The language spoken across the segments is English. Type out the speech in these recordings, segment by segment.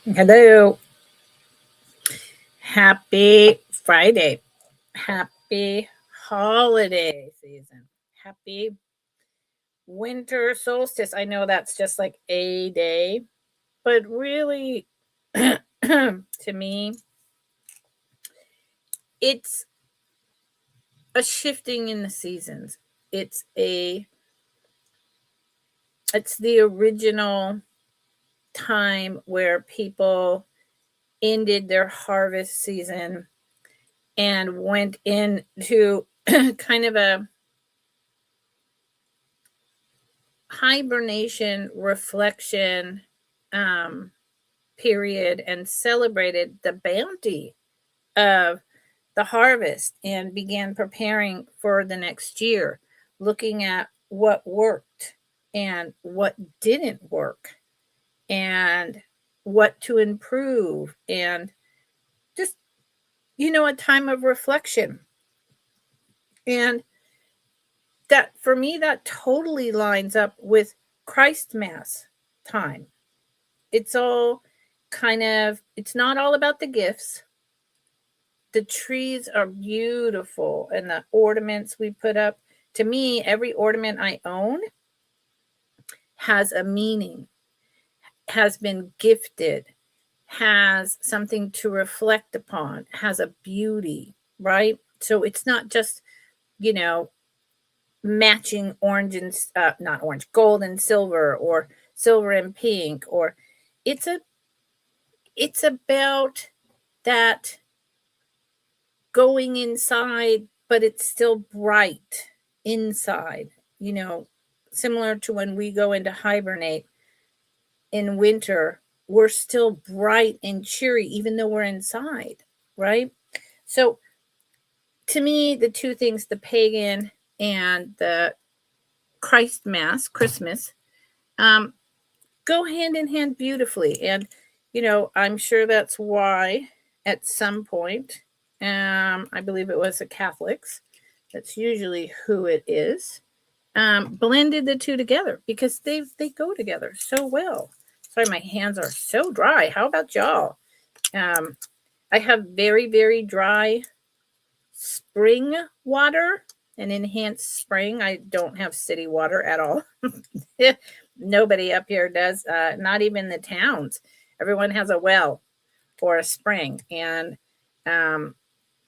Hello. Happy Friday. Happy holiday season. Happy winter solstice. I know that's just like a day, but really, to me, it's a shifting in the seasons. It's a it's the original time where people ended their harvest season and went into kind of a hibernation reflection period and celebrated the bounty of the harvest and began preparing for the next year, looking at what worked and what didn't work and what to improve, and just, a time of reflection. And that, for me, that totally lines up with Christ Mass time. It's all it's not all about the gifts. The trees are beautiful and the ornaments we put up. To me, every ornament I own has a meaning, has been gifted, has something to reflect upon, has a beauty, right? So it's not just, matching orange and not orange, gold and silver, or silver and pink, or it's about that going inside, but it's still bright inside, similar to when we go into hibernate in winter, we're still bright and cheery, even though we're inside, right? So to me, the two things, the pagan and the Christ Mass, Christmas, go hand in hand beautifully. And, I'm sure that's why at some point, I believe it was the Catholics, that's usually who it is, blended the two together because they go together so well. Sorry, my hands are so dry. How about y'all? I have very, very dry spring water, an enhanced spring. I don't have city water at all. Nobody up here does, not even the towns. Everyone has a well or a spring, and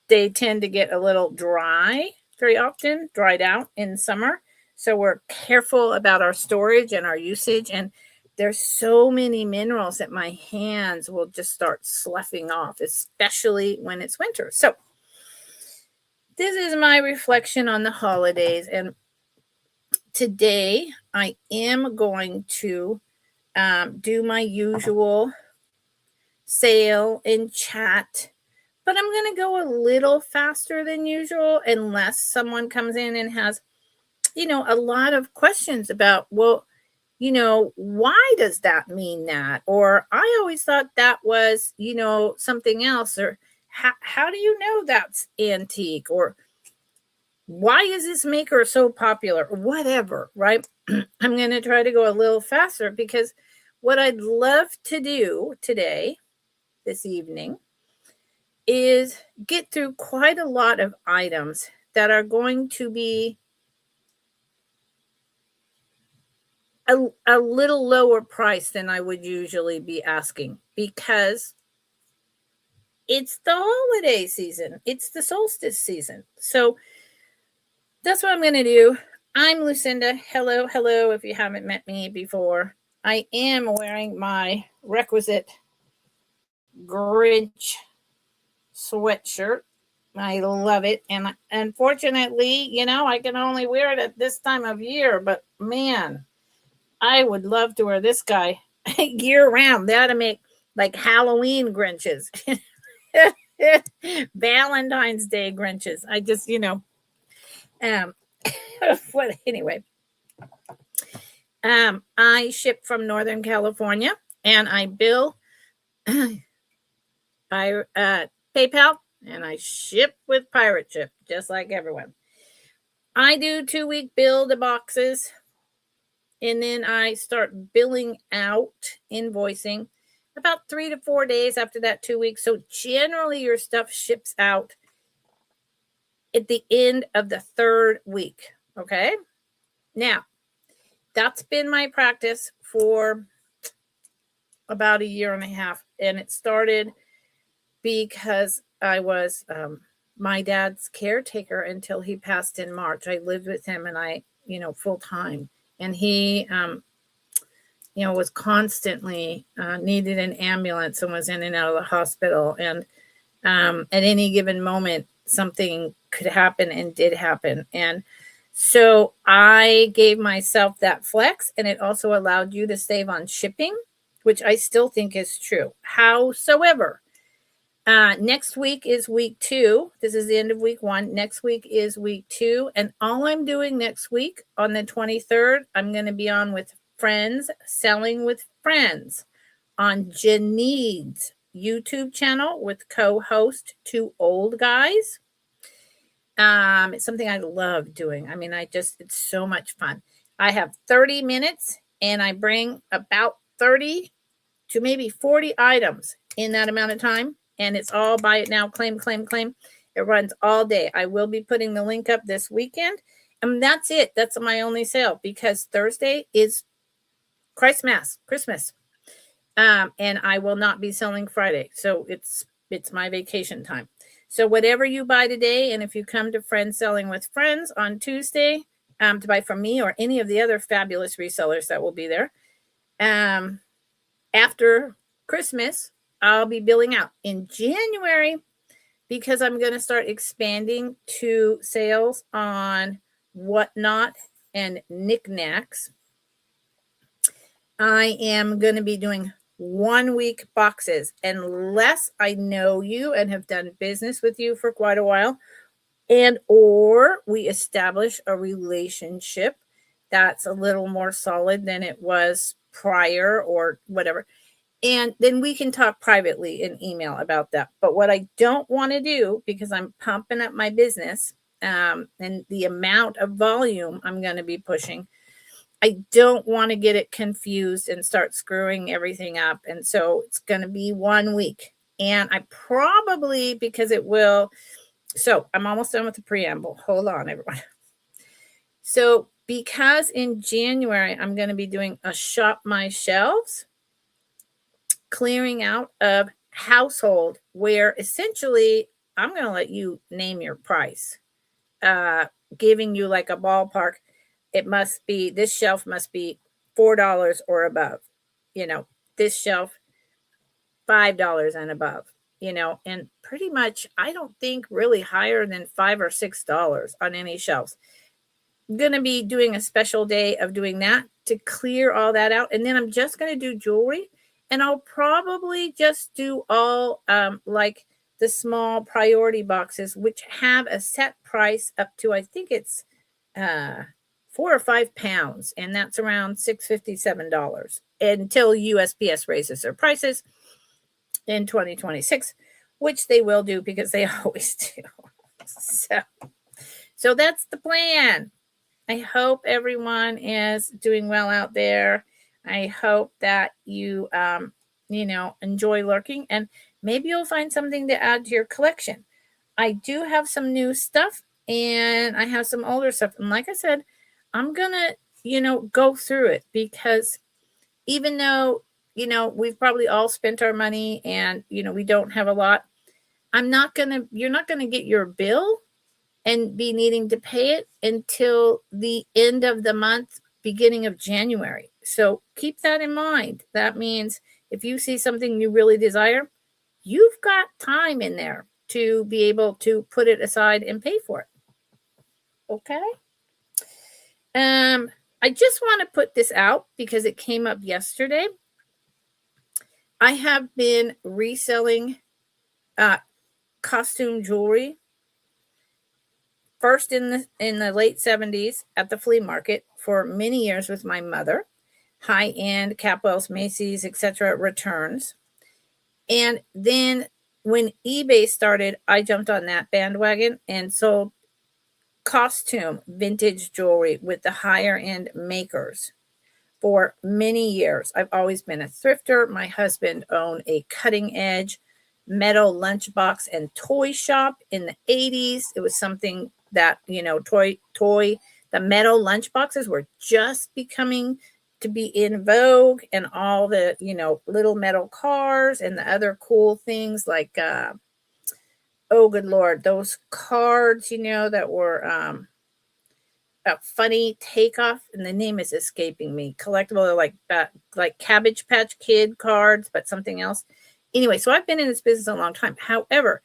they tend to get a little dry very often, dried out in summer. So we're careful about our storage and our usage. And there's so many minerals that my hands will just start sloughing off, especially when it's winter. So this is my reflection on the holidays. And today I am going to do my usual sale and chat, but I'm going to go a little faster than usual unless someone comes in and has, a lot of questions about, well, why does that mean that? Or I always thought that was, something else. Or how do you know that's antique? Or why is this maker so popular? Or whatever, right? I'm going to try to go a little faster because what I'd love to do today, this evening, is get through quite a lot of items that are going to be a little lower price than I would usually be asking, because it's the holiday season. It's the solstice season. So that's what I'm going to do. I'm Lucinda. Hello, hello, if you haven't met me before. I am wearing my requisite Grinch sweatshirt. I love it. And unfortunately, I can only wear it at this time of year. But man, I would love to wear this guy year round. They ought to make like Halloween Grinches, Valentine's Day Grinches. I just, what, anyway. I ship from Northern California, and I bill by PayPal, and I ship with Pirate Ship, just like everyone. I do 2-week bill the boxes, and then I start billing out, invoicing about 3 to 4 days after that 2 weeks. So generally your stuff ships out at the end of the 3rd week. Okay. Now, that's been my practice for about a year and a half. And it started because I was my dad's caretaker until he passed in March. I lived with him and I, full time. And he, was constantly needed an ambulance and was in and out of the hospital. And at any given moment, something could happen and did happen. And so I gave myself that flex, and it also allowed you to save on shipping, which I still think is true. Howsoever, next week is week 2. This is the end of week 1. Next week is week 2. And all I'm doing next week on the 23rd, I'm going to be on with friends, selling with friends on Janine's YouTube channel with co-host 2 old guys. It's something I love doing. I mean, it's so much fun. I have 30 minutes and I bring about 30 to maybe 40 items in that amount of time. And it's all buy it now, claim, claim, claim. It runs all day. I will be putting the link up this weekend. And that's it. That's my only sale because Thursday is Christmas. And I will not be selling Friday. So it's my vacation time. So whatever you buy today, and if you come to Friends Selling with Friends on Tuesday to buy from me or any of the other fabulous resellers that will be there, after Christmas, I'll be billing out. In January, because I'm going to start expanding to sales on whatnot and knickknacks, I am going to be doing 1 week boxes unless I know you and have done business with you for quite a while, and or we establish a relationship that's a little more solid than it was prior or whatever. And then we can talk privately in email about that. But what I don't want to do, because I'm pumping up my business and the amount of volume I'm going to be pushing, I don't want to get it confused and start screwing everything up. And so it's going to be 1 week. And I probably, because it will, so I'm almost done with the preamble. Hold on, everyone. So because in January, I'm going to be doing a shop my shelves, clearing out of household, where essentially I'm going to let you name your price, giving you like a ballpark. It must be, this shelf must be $4 or above, this shelf $5 and above, and pretty much I don't think really higher than $5 or $6 on any shelves. I'm going to be doing a special day of doing that to clear all that out. And then I'm just going to do jewelry, and I'll probably just do all like the small priority boxes, which have a set price up to, I think it's 4 or 5 pounds, and that's around $6.50, $7 until USPS raises their prices in 2026, which they will do because they always do. So that's the plan. I hope everyone is doing well out there. I hope that you, enjoy lurking, and maybe you'll find something to add to your collection. I do have some new stuff, and I have some older stuff. And like I said, I'm going to, go through it, because even though, we've probably all spent our money and, we don't have a lot, you're not going to get your bill and be needing to pay it until the end of the month, beginning of January. So keep that in mind. That means if you see something you really desire, you've got time in there to be able to put it aside and pay for it. Okay? I just want to put this out because it came up yesterday. I have been reselling costume jewelry first in the late 70s at the flea market for many years with my mother. High-end Capwells, Macy's, etc. returns. And then when eBay started, I jumped on that bandwagon and sold costume vintage jewelry with the higher end makers for many years. I've always been a thrifter. My husband owned a cutting edge metal lunchbox and toy shop in the 80s. It was something that, the metal lunchboxes were just becoming to be in vogue, and all the, little metal cars and the other cool things like, oh, good Lord, those cards, that were a funny takeoff, and the name is escaping me. Collectible, like Cabbage Patch Kid cards, but something else. Anyway, so I've been in this business a long time. However,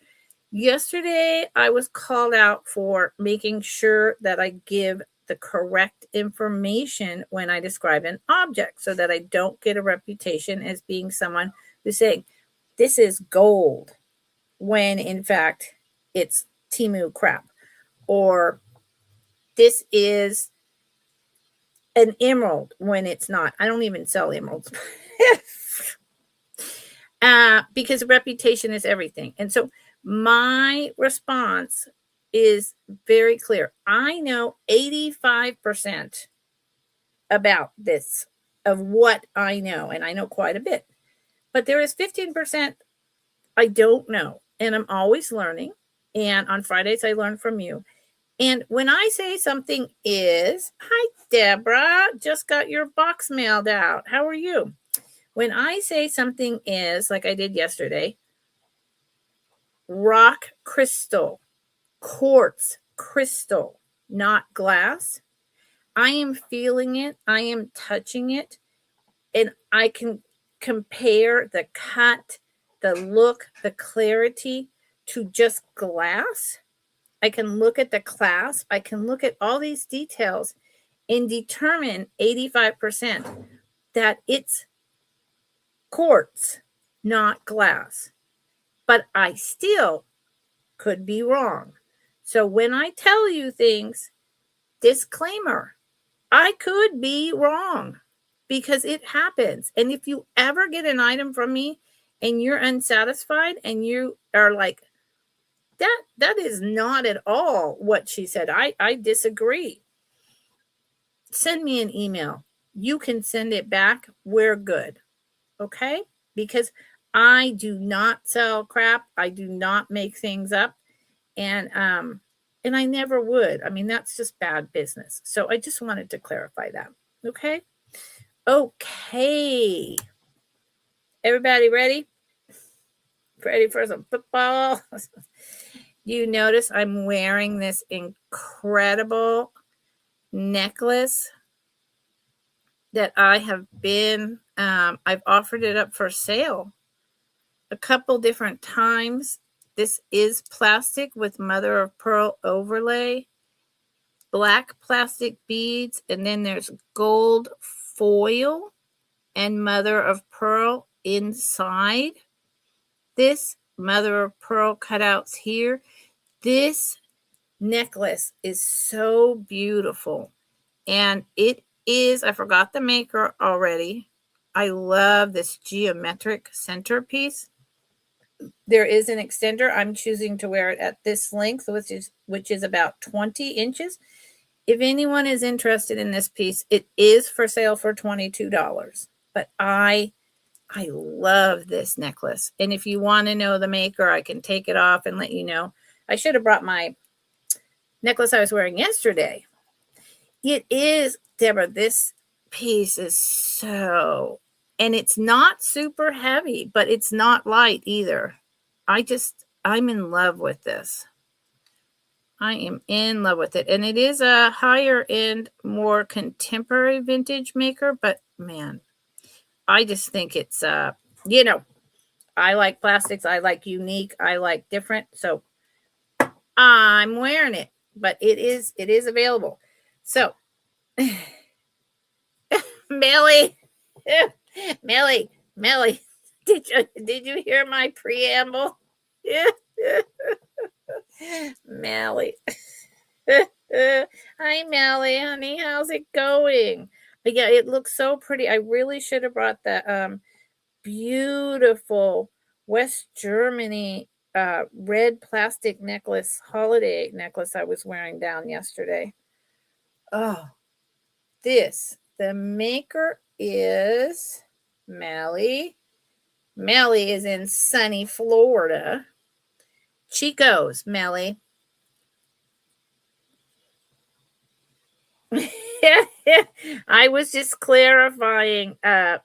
yesterday I was called out for making sure that I give the correct information when I describe an object, so that I don't get a reputation as being someone who's saying, this is gold, when in fact it's Temu crap, or this is an emerald when it's not. I don't even sell emeralds. Because reputation is everything. And so my response is very clear. I know 85% about this, of what I know, and I know quite a bit. But there is 15% I don't know, and I'm always learning. And on Fridays, I learn from you. And when I say something is, hi, Deborah, just got your box mailed out. How are you? When I say something is, like I did yesterday, rock crystal, quartz crystal, not glass, I am feeling it. I am touching it. And I can compare the cut, the look, the clarity to just glass. I can look at the clasp. I can look at all these details and determine 85% that it's quartz, not glass. But I still could be wrong. So when I tell you things, disclaimer, I could be wrong, because it happens. And if you ever get an item from me and you're unsatisfied and you are like, that is not at all what she said, I disagree, send me an email. You can send it back. We're good. Okay? Because I do not sell crap. I do not make things up. And I never would. I mean, that's just bad business. So I just wanted to clarify that. Okay? Okay. Everybody ready? Ready for some football? You notice I'm wearing this incredible necklace that I have been, I've offered it up for sale a couple different times. This is plastic with mother of pearl overlay, black plastic beads, and then there's gold foil and mother of pearl inside. This mother of pearl cutouts here. This necklace is so beautiful, and it is, I forgot the maker already. I love this geometric centerpiece. There is an extender. I'm choosing to wear it at this length, which is about 20 inches. If anyone is interested in this piece, it is for sale for $22. But I love this necklace. And if you want to know the maker, I can take it off and let you know. I should have brought my necklace I was wearing yesterday. It is, Deborah, this piece is so, and it's not super heavy, but it's not light either. I'm in love with this. I am in love with it. And it is a higher end, more contemporary vintage maker, but man, I just think it's, I like plastics. I like unique. I like different. So I'm wearing it, but it is available. So Millie, did you hear my preamble? Melly. Hi, Melly, honey. How's it going? But yeah, it looks so pretty. I really should have brought the beautiful West Germany red plastic necklace, holiday necklace I was wearing down yesterday. Oh, the maker is Melly. Melly is in sunny Florida. Chico's, Melly. I was just clarifying, the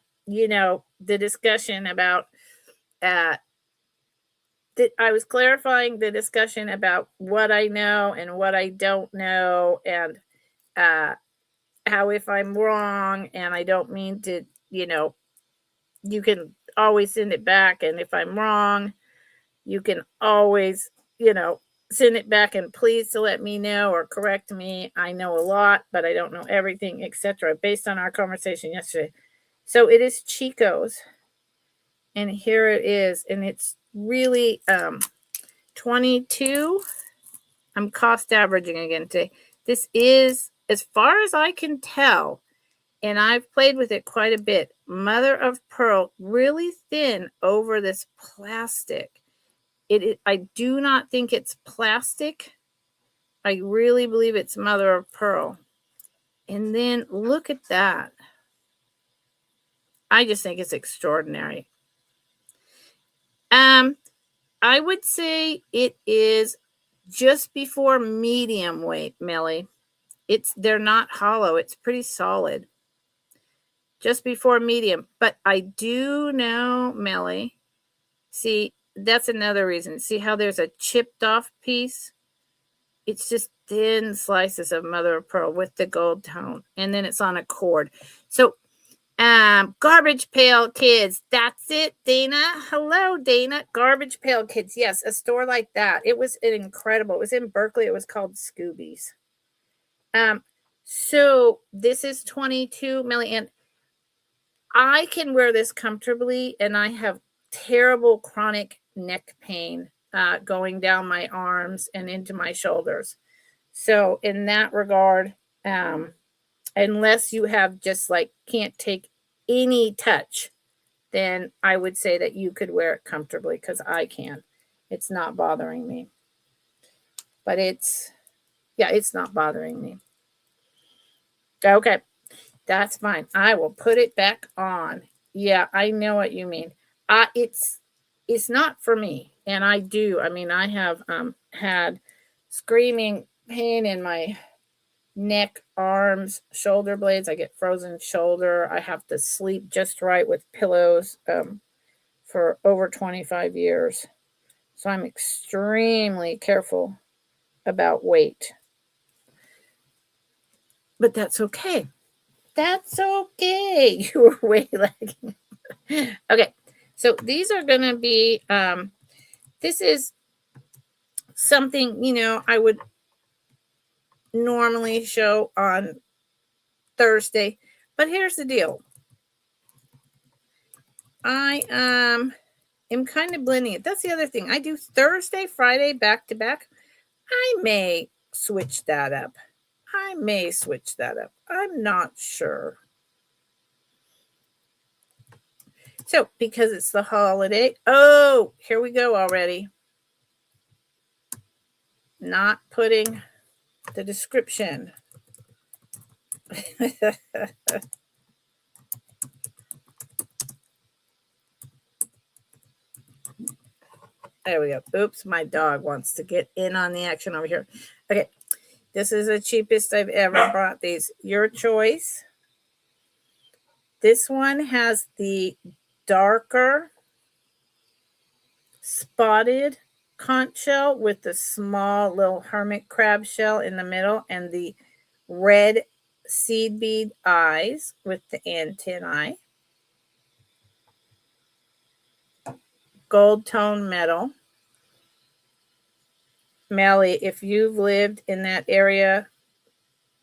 discussion about, I was clarifying the discussion about what I know and what I don't know, and how if I'm wrong and I don't mean to, you can always send it back. And if I'm wrong, you can always, send it back and please to let me know or correct me. I know a lot, but I don't know everything, etc. based on our conversation yesterday. So it is Chico's. And here it is. And it's really 22. I'm cost averaging again today. This is, as far as I can tell, and I've played with it quite a bit, mother of pearl, really thin over this plastic. I do not think it's plastic. I really believe it's mother of pearl. And then look at that. I just think it's extraordinary. I would say it is just before medium weight, Melly. They're not hollow. It's pretty solid. Just before medium. But I do know, Melly, see, that's another reason. See how there's a chipped off piece? It's just thin slices of mother of pearl with the gold tone. And then it's on a cord. So, Garbage Pail Kids. That's it, Dana. Hello, Dana. Garbage Pail Kids. Yes, a store like that. It was incredible. It was in Berkeley. It was called Scooby's. So this is 22 million. I can wear this comfortably, and I have terrible chronic neck pain going down my arms and into my shoulders. So in that regard, unless you have just can't take any touch, then I would say that you could wear it comfortably, because I can. It's not bothering me. But it's not bothering me. Okay. That's fine. I will put it back on. Yeah, I know what you mean. It's not for me. And I have had screaming pain in my neck, arms, shoulder blades. I get frozen shoulder. I have to sleep just right with pillows for over 25 years. So I'm extremely careful about weight. But that's okay. That's okay. You were way lagging. Okay. So these are going to be, this is something, I would normally show on Thursday. But here's the deal. I am kind of blending it. That's the other thing. I do Thursday, Friday, back to back. I may switch that up. I'm not sure. So, because it's the holiday. Oh, here we go already. Not putting the description. There we go. Oops, my dog wants to get in on the action over here. Okay, this is the cheapest I've ever bought these. Your choice. This one has the darker spotted conch shell with the small little hermit crab shell in the middle, and the red seed bead eyes with the antennae. Gold tone metal. Melly, if you've lived in that area,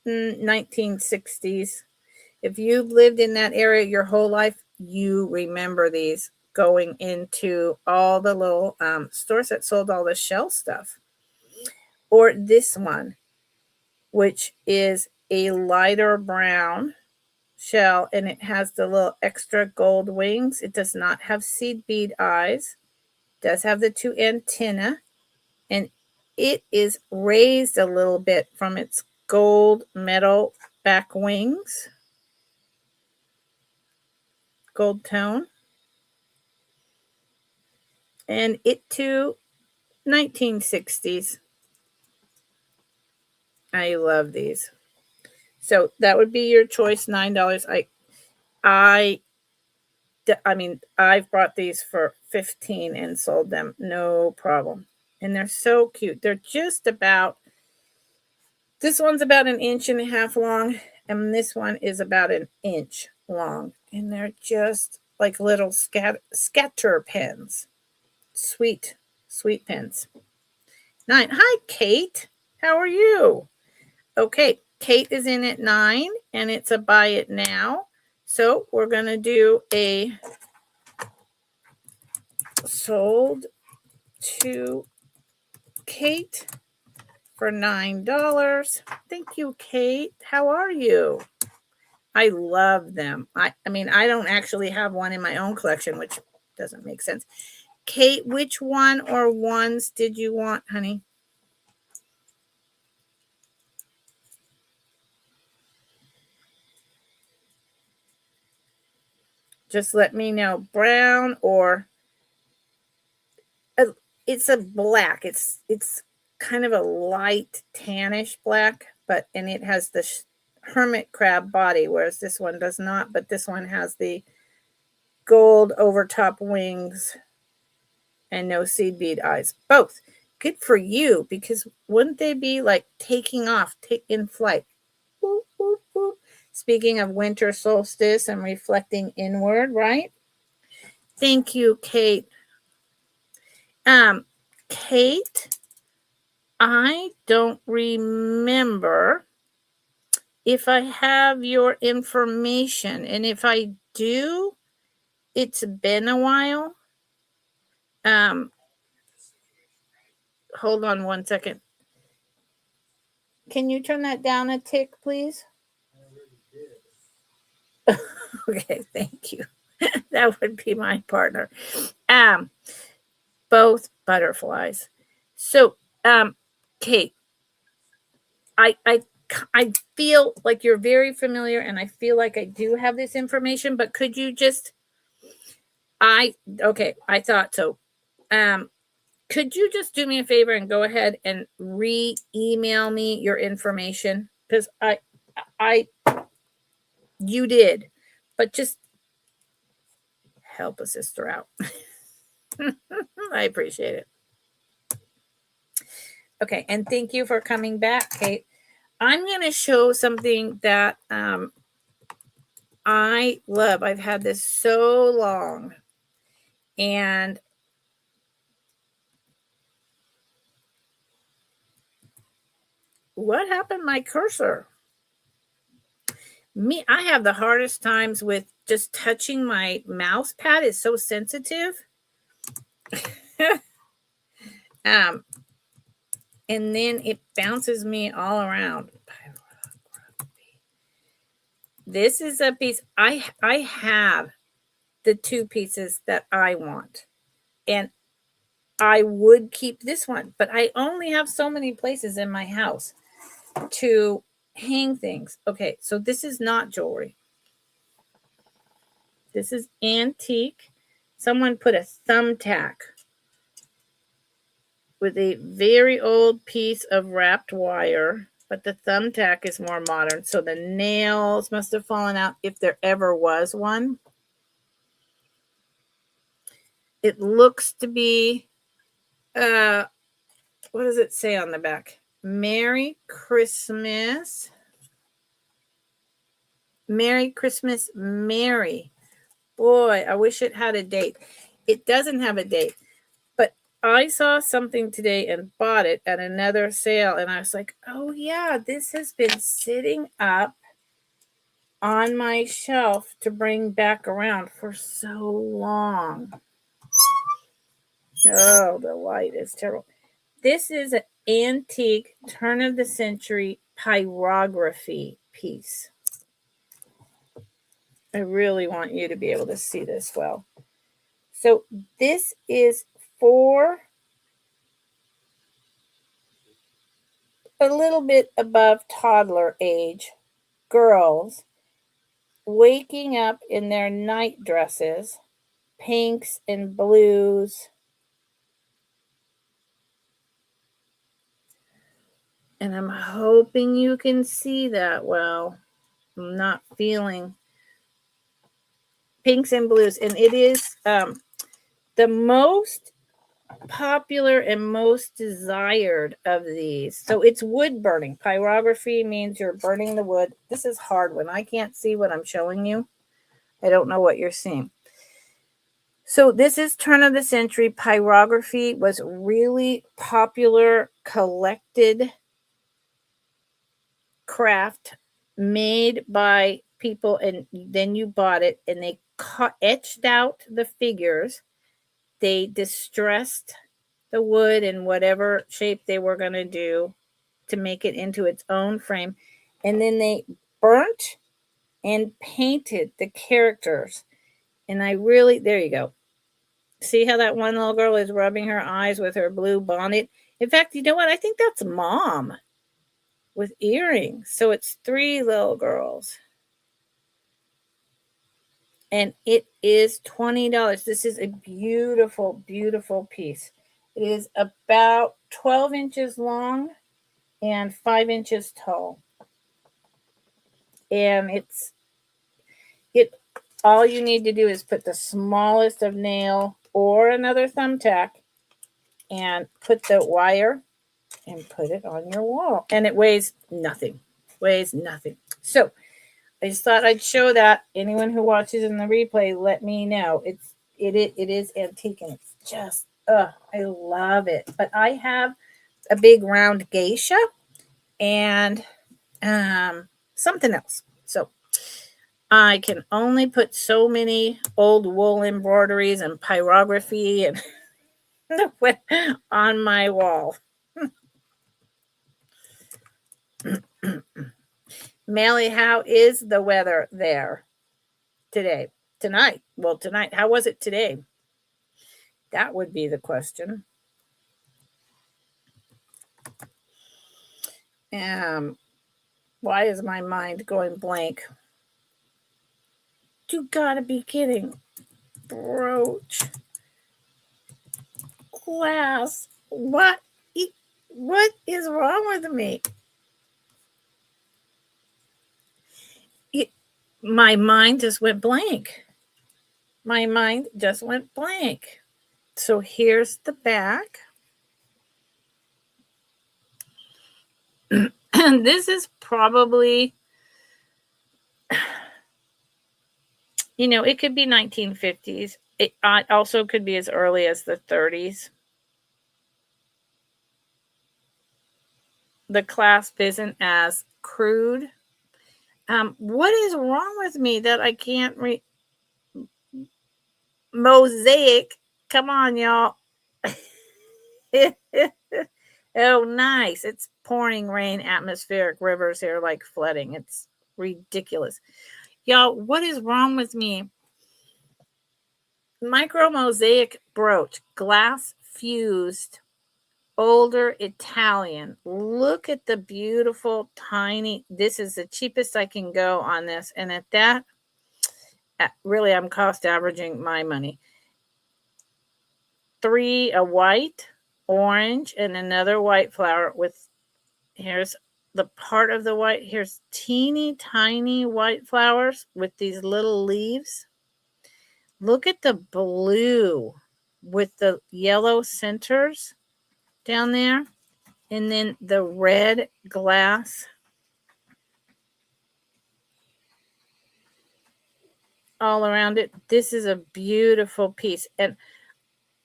1960s, if you've lived in that area your whole life, you remember these going into all the little stores that sold all the shell stuff. Or this one, which is a lighter brown shell, and it has the little extra gold wings. It does not have seed bead eyes. It does have the two antennae, and it is raised a little bit from its gold metal back wings. gold tone. And it too, 1960s. I love these. So that would be your choice, $9. I mean, I've bought these for 15 and sold them, no problem. And they're so cute. They're just about, this one's about 1.5 inches long, and this one is about 1 inch long. And they're just like little scatter pens. Sweet, sweet pens. 9. Hi, Kate. How are you? Okay, Kate is in at 9, and it's a buy it now. So we're going to do a sold to Kate for $9. Thank you, Kate. How are you? I love them. I mean, I don't actually have one in my own collection, which doesn't make sense. Kate, which one or ones did you want, honey? Just let me know. Brown or it's a black. It's kind of a light tannish black, and it has the hermit crab body, whereas this one does not, but this one has the gold over top wings and no seed bead eyes. Both. Good for you, because wouldn't they be like taking off, in flight? Boop, boop, boop. Speaking of winter solstice and reflecting inward, right? Thank you, Kate. Kate, I don't remember if I have your information, and if I do, it's been a while. Hold on one second. Can you turn that down a tick, please? Okay, thank you. That would be my partner. Both butterflies. So, Kate, I feel like you're very familiar, and I feel like I do have this information, but could you just, okay, I thought so. Could you just do me a favor and go ahead and re-email me your information? Because you did, but just help a sister out. I appreciate it. Okay, and thank you for coming back, Kate. I'm going to show something that I love. I've had this so long, and what happened? My cursor. I have the hardest times with just touching my mouse pad. It's so sensitive. And then it bounces me all around. This is a piece. I have the 2 pieces that I want, and I would keep this one, but I only have so many places in my house to hang things. Okay, so this is not jewelry. This is antique. Someone put a thumbtack with a very old piece of wrapped wire, but the thumbtack is more modern. So the nails must have fallen out if there ever was one. It looks to be, what does it say on the back? Merry Christmas. Merry Christmas, Mary. Boy, I wish it had a date. It doesn't have a date. But I saw something today and bought it at another sale, and I was like, oh yeah, this has been sitting up on my shelf to bring back around for so long. Oh, the light is terrible. This is an antique turn of the century pyrography piece. I really want you to be able to see this well. So this is for a little bit above toddler age girls. waking up in their night dresses, pinks and blues. And I'm hoping you can see that well. I'm not feeling pinks and blues. And it is the most popular and most desired of these. So it's wood burning. Pyrography means you're burning the wood. This is hard when I can't see what I'm showing you. I don't know what you're seeing. So this is turn of the century. Pyrography was really popular, collected craft made by people, and then you bought it, and they etched out the figures. They distressed the wood in whatever shape they were going to do to make it into its own frame. And then they burnt and painted the characters. And there you go. See how that one little girl is rubbing her eyes with her blue bonnet? In fact, you know what? I think that's Mom with earrings. So it's 3 little girls. And it is $20. This is a beautiful, beautiful piece. It is about 12 inches long and 5 inches tall. And all you need to do is put the smallest of nail or another thumbtack and put the wire and put it on your wall. And it weighs nothing. So I just thought I'd show that. Anyone who watches in the replay, let me know. It is antique, and it's just I love it. But I have a big round geisha and something else. So I can only put so many old wool embroideries and pyrography and on my wall. Melly, how is the weather there tonight? Well, tonight, how was it today? That would be the question. Why is my mind going blank? You gotta be kidding. Brooch. Glass. What is wrong with me? My mind just went blank. So here's the back. And this is probably, it could be 1950s. It also could be as early as the 30s. The clasp isn't as crude. What is wrong with me that I can't read? Mosaic. Come on, y'all. Oh, nice. It's pouring rain, atmospheric rivers here like flooding. It's ridiculous. Y'all, what is wrong with me? Micro mosaic brooch, glass fused, older Italian. Look at the beautiful, tiny. This is the cheapest I can go on this. And at that, really, I'm cost averaging my money. 3, a white, orange, and another white flower with, here's the part of the white. Here's teeny tiny white flowers with these little leaves. Look at the blue with the yellow centers down there. And then the red glass all around it. This is a beautiful piece. And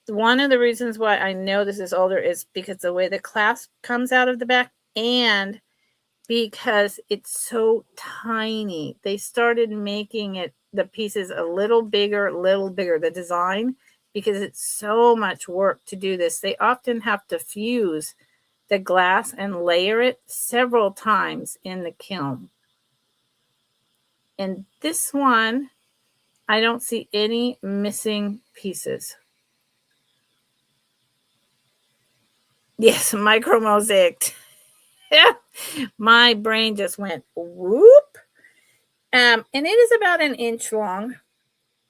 one of the reasons why I know this is older is because the way the clasp comes out of the back, and because it's so tiny. They started making the pieces a little bigger, the design, because it's so much work to do this. They often have to fuse the glass and layer it several times in the kiln. And this one, I don't see any missing pieces. Yes, micro mosaic. My brain just went whoop. And it is about an inch long,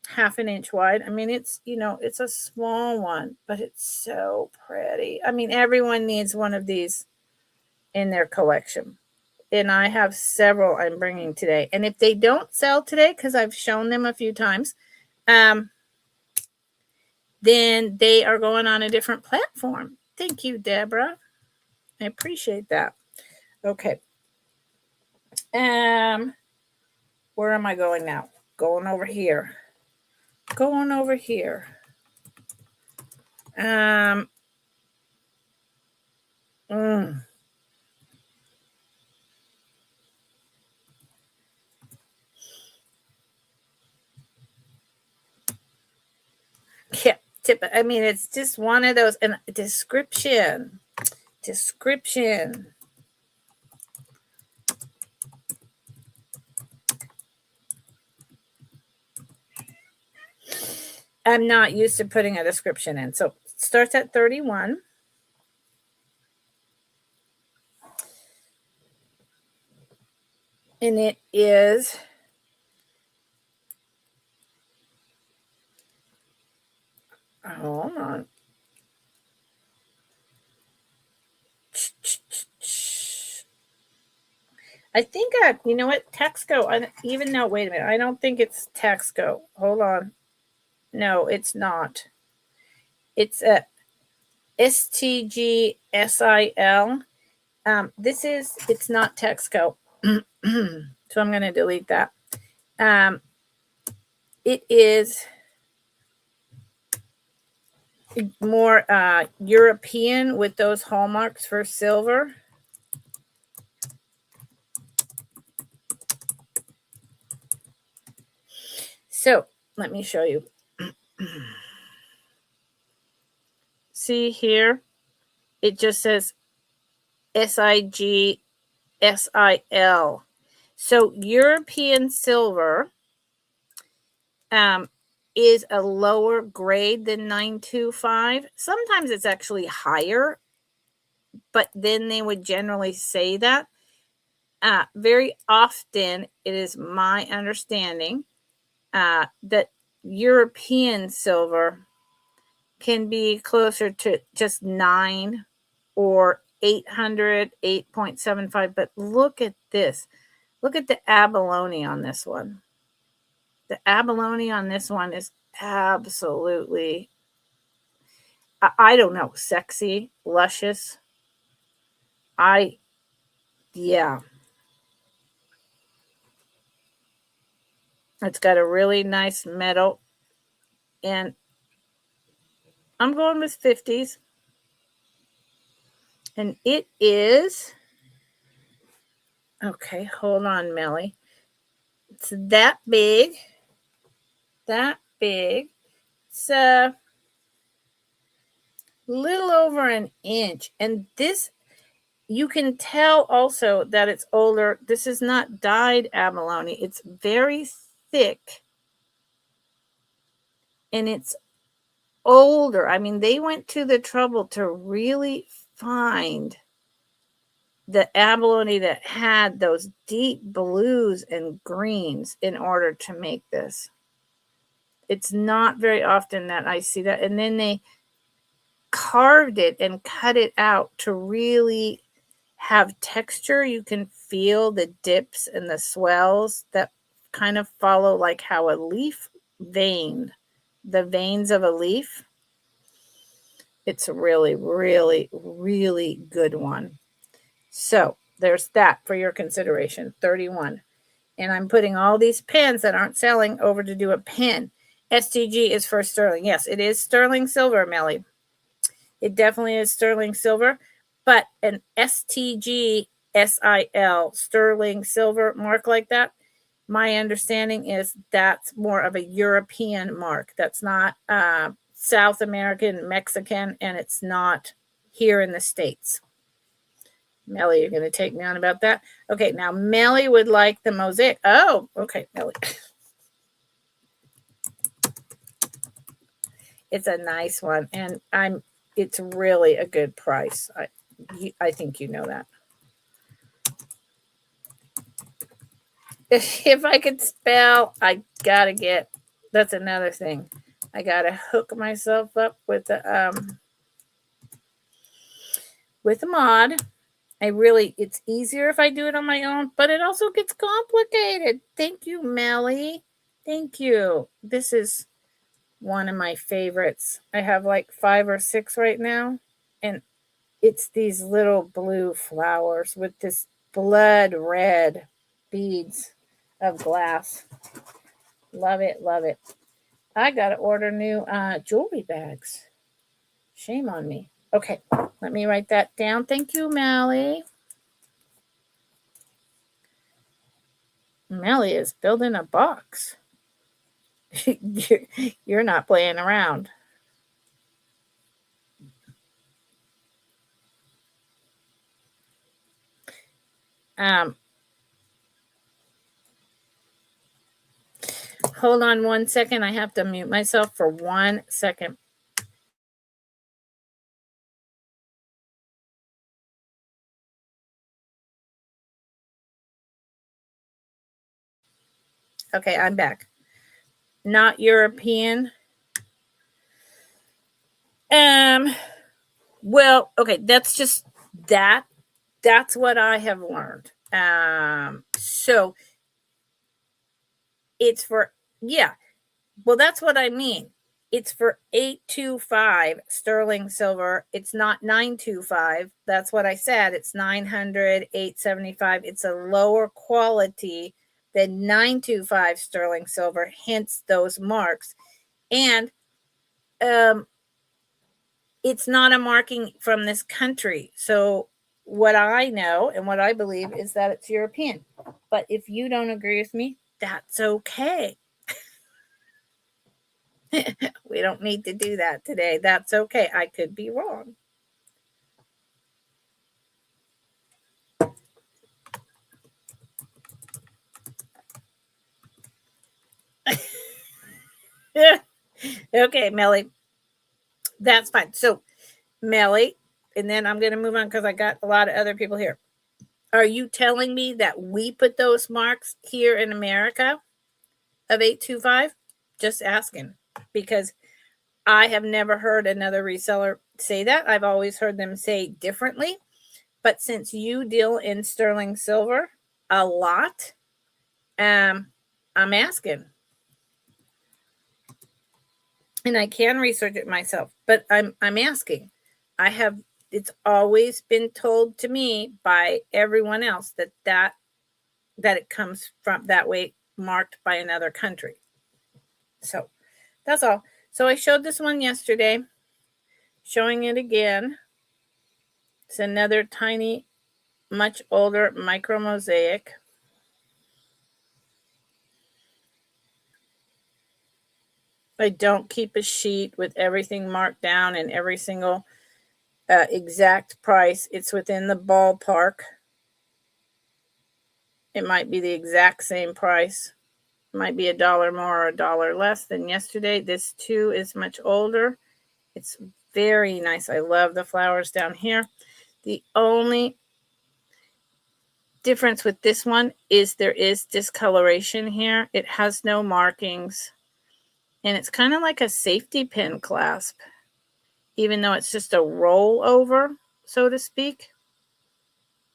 half an inch wide. I mean, it's, it's a small one, but it's so pretty. I mean, everyone needs one of these in their collection. And I have several I'm bringing today. And if they don't sell today, because I've shown them a few times, then they are going on a different platform. Thank you, Deborah. I appreciate that. Okay. Where am I going now? Going over here. Going over here. Yeah, I mean, it's just one of those. And description. I'm not used to putting a description in. So it starts at 31. And it is hold on. I think you know what? Texaco. Wait a minute. I don't think it's Texaco. Hold on. No, it's not. It's a STGSIL. It's not Texaco. So I'm going to delete that. It is more European with those hallmarks for silver. So let me show you. See here, it just says SIGSIL. So European silver is a lower grade than 925. Sometimes it's actually higher, but then they would generally say that. Very often, it is my understanding that European silver can be closer to just 9 or 800, 8.75. But look at this. Look at the abalone on this one. The abalone on this one is absolutely, I don't know, sexy, luscious. Yeah. It's got a really nice metal. And I'm going with 50s. And it is, okay, hold on, Melly. It's that big. It's a little over an inch. And this, you can tell also that it's older. This is not dyed abalone. It's very thick. And it's older. I mean, they went to the trouble to really find the abalone that had those deep blues and greens in order to make this. It's not very often that I see that. And then they carved it and cut it out to really have texture. You can feel the dips and the swells that kind of follow like how a leaf vein, the veins of a leaf. It's a really, really, really good one. So there's that for your consideration, 31. And I'm putting all these pens that aren't selling over to do a pen. STG is for sterling. Yes, it is sterling silver, Melly. It definitely is sterling silver. But an STG SIL, sterling silver mark like that, my understanding is that's more of a European mark. That's not South American, Mexican, and it's not here in the States. Melly, you're going to take me on about that? Okay, now Melly would like the mosaic. Oh, okay, Melly. It's a nice one, and it's really a good price. I think you know that. if I could spell, I gotta get, that's another thing. I gotta hook myself up with a mod. It's easier if I do it on my own, but it also gets complicated. Thank you, Melly. Thank you. This is one of my favorites. I have like 5 or 6 right now, and it's these little blue flowers with this blood red beads of glass. Love it, love it. I gotta order new jewelry bags. Shame on me. Okay, let me write that down. Thank you, Mally. Melly is building a box. You're not playing around. Hold on 1 second. I have to mute myself for 1 second. Okay, I'm back. Not European. Well, okay, that's what I have learned. So it's for, yeah. Well, that's what I mean. It's for 825 sterling silver. It's not 925. That's what I said. It's 900, 875. It's a lower quality than 925 sterling silver, hence those marks. And it's not a marking from this country. So what I know and what I believe is that it's European. But if you don't agree with me, that's okay. We don't need to do that today. That's okay. I could be wrong. Okay, Melly. That's fine. So, Melly, and then I'm going to move on because I got a lot of other people here. Are you telling me that we put those marks here in America of 825? Just asking, because I have never heard another reseller say that. I've always heard them say differently. But since you deal in sterling silver a lot, I'm asking. And I can research it myself, but I'm asking. It's always been told to me by everyone else that it comes from that way, marked by another country. So that's all. So I showed this one yesterday, showing it again. It's another tiny, much older micro mosaic. I don't keep a sheet with everything marked down and every single exact price. It's within the ballpark. It might be the exact same price. It might be $1 more or $1 less than yesterday. This too is much older. It's very nice. I love the flowers down here. The only difference with this one is there is discoloration here. It has no markings. And it's kind of like a safety pin clasp, even though it's just a rollover, so to speak.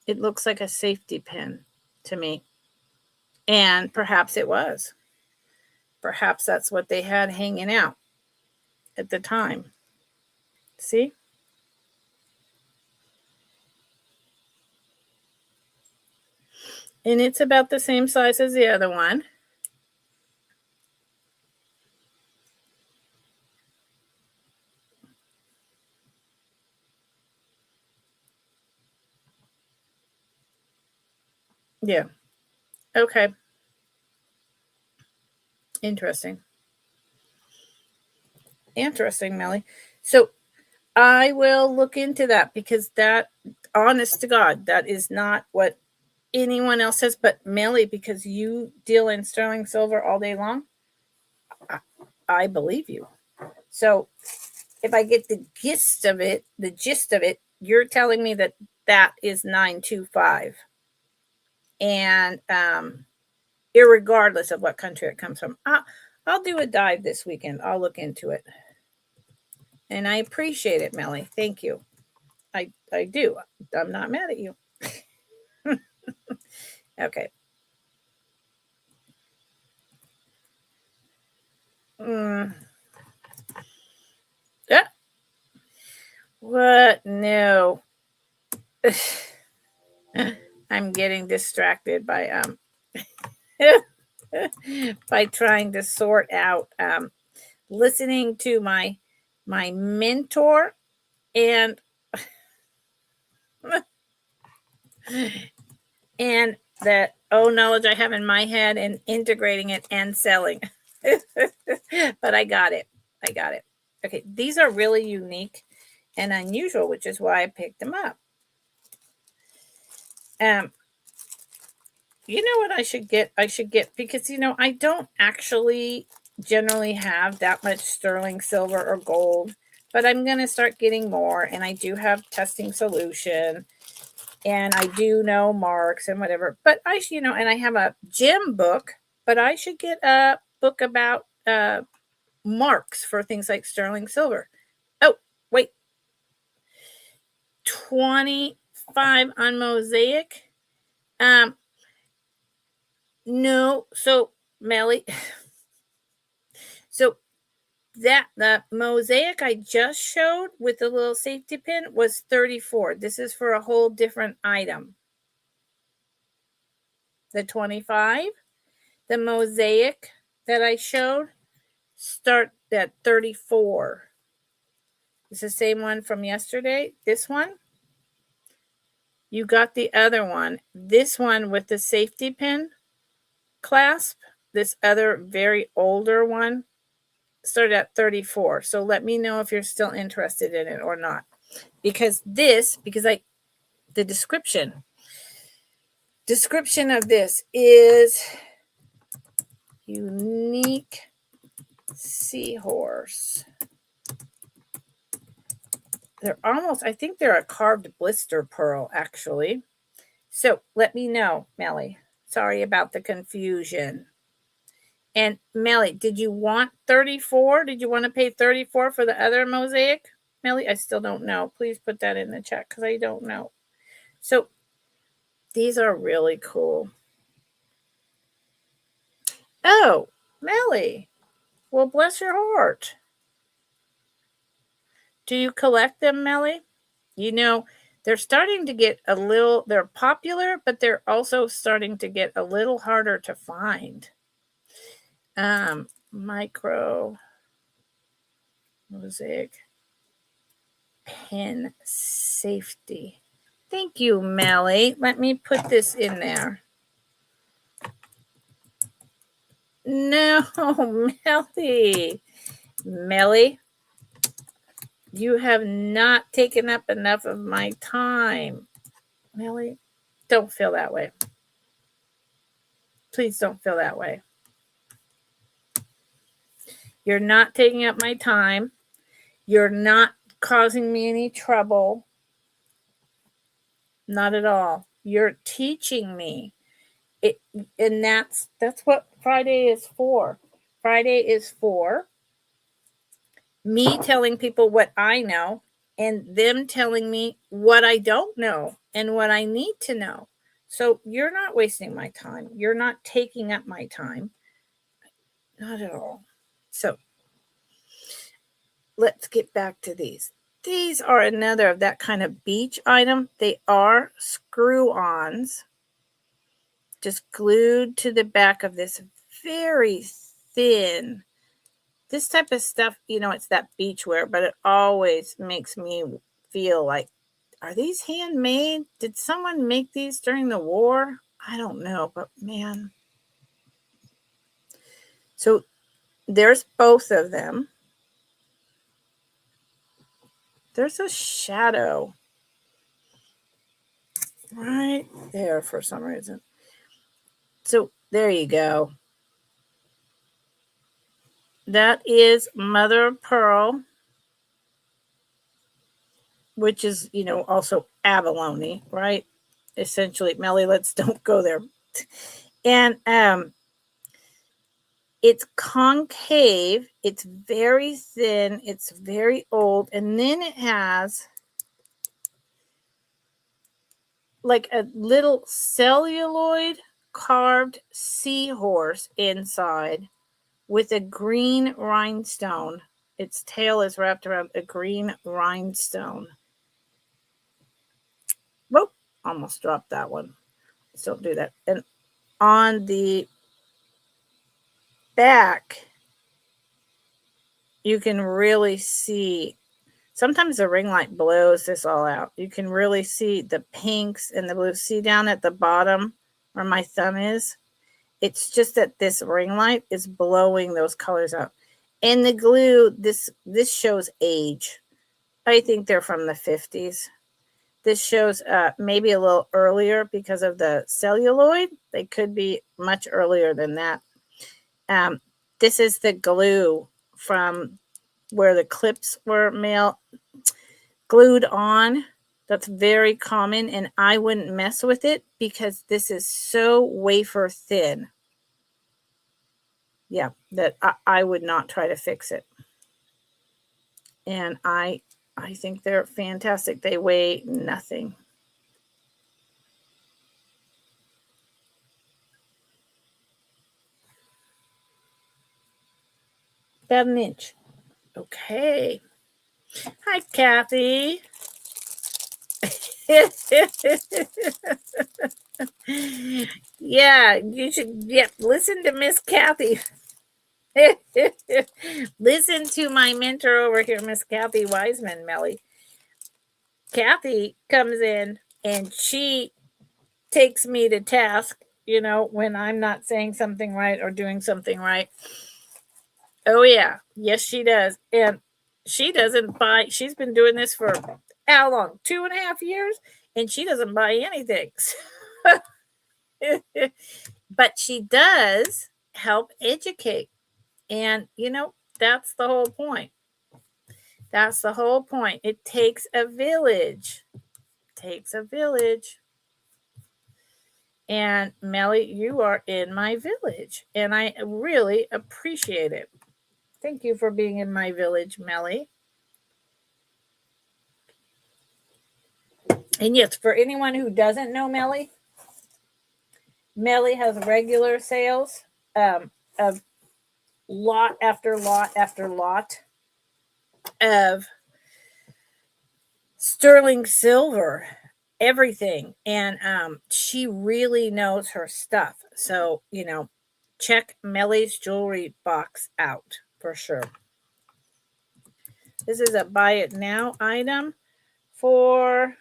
It looks like a safety pin to me. And perhaps it was. Perhaps that's what they had hanging out at the time. See? And it's about the same size as the other one. Yeah. Okay. Interesting. Interesting, Melly. So I will look into that, because that, honest to God, that is not what anyone else says. But Melly, because you deal in sterling silver all day long, I believe you. So if I get the gist of it, you're telling me that is 925. And irregardless of what country it comes from. I'll do a dive this weekend. I'll look into it. And I appreciate it, Melly. Thank you. I do. I'm not mad at you. Okay. Yeah. What? No. I'm getting distracted by by trying to sort out listening to my mentor and and that knowledge I have in my head and integrating it and selling. But I got it. Okay, these are really unique and unusual, which is why I picked them up. You know what I should get? Because I don't actually generally have that much sterling silver or gold, but I'm going to start getting more, and I do have testing solution, and I do know marks and whatever. But and I have a gem book, but I should get a book about marks for things like sterling silver. Oh, wait. 25 on mosaic. No, so Melly, so that the mosaic I just showed with the little safety pin was 34. This is for a whole different item. The 25, the mosaic that I showed start at 34. It's the same one from yesterday. This one, you got the other one. This one with the safety pin clasp, this other very older one started at 34. So let me know if you're still interested in it or not. Because the description of this is unique seahorse. I think they're a carved blister pearl, actually. So let me know, Melly. Sorry about the confusion. And Melly, did you want 34? Did you want to pay 34 for the other mosaic? Melly, I still don't know. Please put that in the chat because I don't know. So these are really cool. Oh, Melly. Well, bless your heart. Do you collect them, Melly? They're starting to get they're popular, but they're also starting to get a little harder to find. Micro mosaic pin safety. Thank you, Melly. Let me put this in there. No, Melly, you have not taken up enough of my time. Melly, don't feel that way. Please don't feel that way. You're not taking up my time. You're not causing me any trouble. Not at all. You're teaching me. And that's what Friday is for. Friday is for me telling people what I know and them telling me what I don't know and what I need to know. So you're not wasting my time. You're not taking up my time. Not at all. So let's get back to these. These are another of that kind of beach item. They are screw-ons, just glued to the back of this very thin. This type of stuff, it's that beach wear, but it always makes me feel like, are these handmade? Did someone make these during the war? I don't know, but man. So there's both of them. There's a shadow right there for some reason. So there you go. That is mother of pearl, which is, also abalone, right? Essentially, Melly, don't go there. And It's concave. It's very thin. It's very old. And then it has like a little celluloid carved seahorse inside with a green rhinestone. Its tail is wrapped around a green rhinestone. Whoa, almost dropped that one. Let's don't do that. And on the back, you can really see, sometimes the ring light blows this all out. You can really see the pinks and the blues. See down at the bottom where my thumb is? It's just that this ring light is blowing those colors out. And the glue, this shows age. I think they're from the 50s. This shows maybe a little earlier because of the celluloid. They could be much earlier than that. This is the glue from where the clips were glued on. That's very common, and I wouldn't mess with it because this is so wafer thin. Yeah, that I would not try to fix it. And I think they're fantastic. They weigh nothing. About an inch. Okay. Hi, Kathy. Yeah, you should listen to Miss Kathy. Listen to my mentor over here, Miss Kathy Wiseman, Melly. Kathy comes in and she takes me to task, when I'm not saying something right or doing something right. Oh, yeah. Yes, she does. And she doesn't buy, she's been doing this for how long? 2.5 years? And she doesn't buy anything. But she does help educate. And, that's the whole point. That's the whole point. It takes a village. And Melly, you are in my village. And I really appreciate it. Thank you for being in my village, Melly. And yes, for anyone who doesn't know Melly has regular sales of lot after lot after lot of sterling silver, everything. And she really knows her stuff. So, check Melly's jewelry box out for sure. This is a buy it now item for,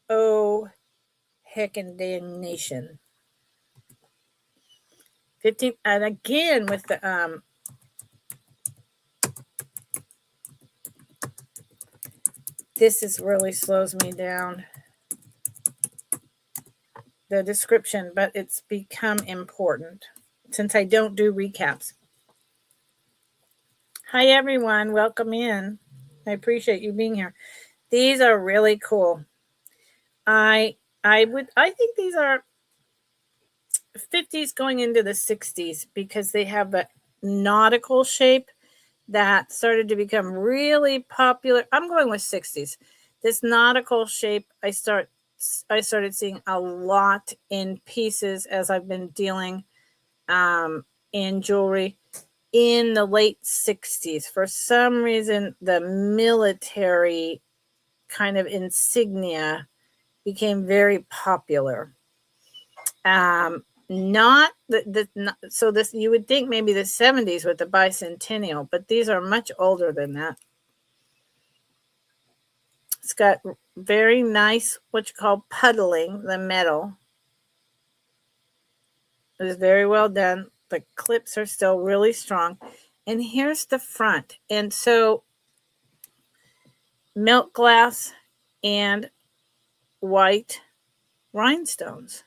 heckin' dang nation. 15, and again with the this really slows me down, the description, but it's become important since I don't do recaps. Hi everyone, welcome in. I appreciate you being here. These are really cool. I think these are 50s going into the 60s because they have the nautical shape that started to become really popular. I'm going with 60s. This nautical shape I started seeing a lot in pieces as I've been dealing in jewelry in the late 60s. For some reason, the military kind of insignia became very popular. Not so this, you would think maybe the 70s with the bicentennial, but these are much older than that. It's got very nice, what you call puddling, the metal. It is very well done. The clips are still really strong. And here's the front. And so milk glass and white rhinestones.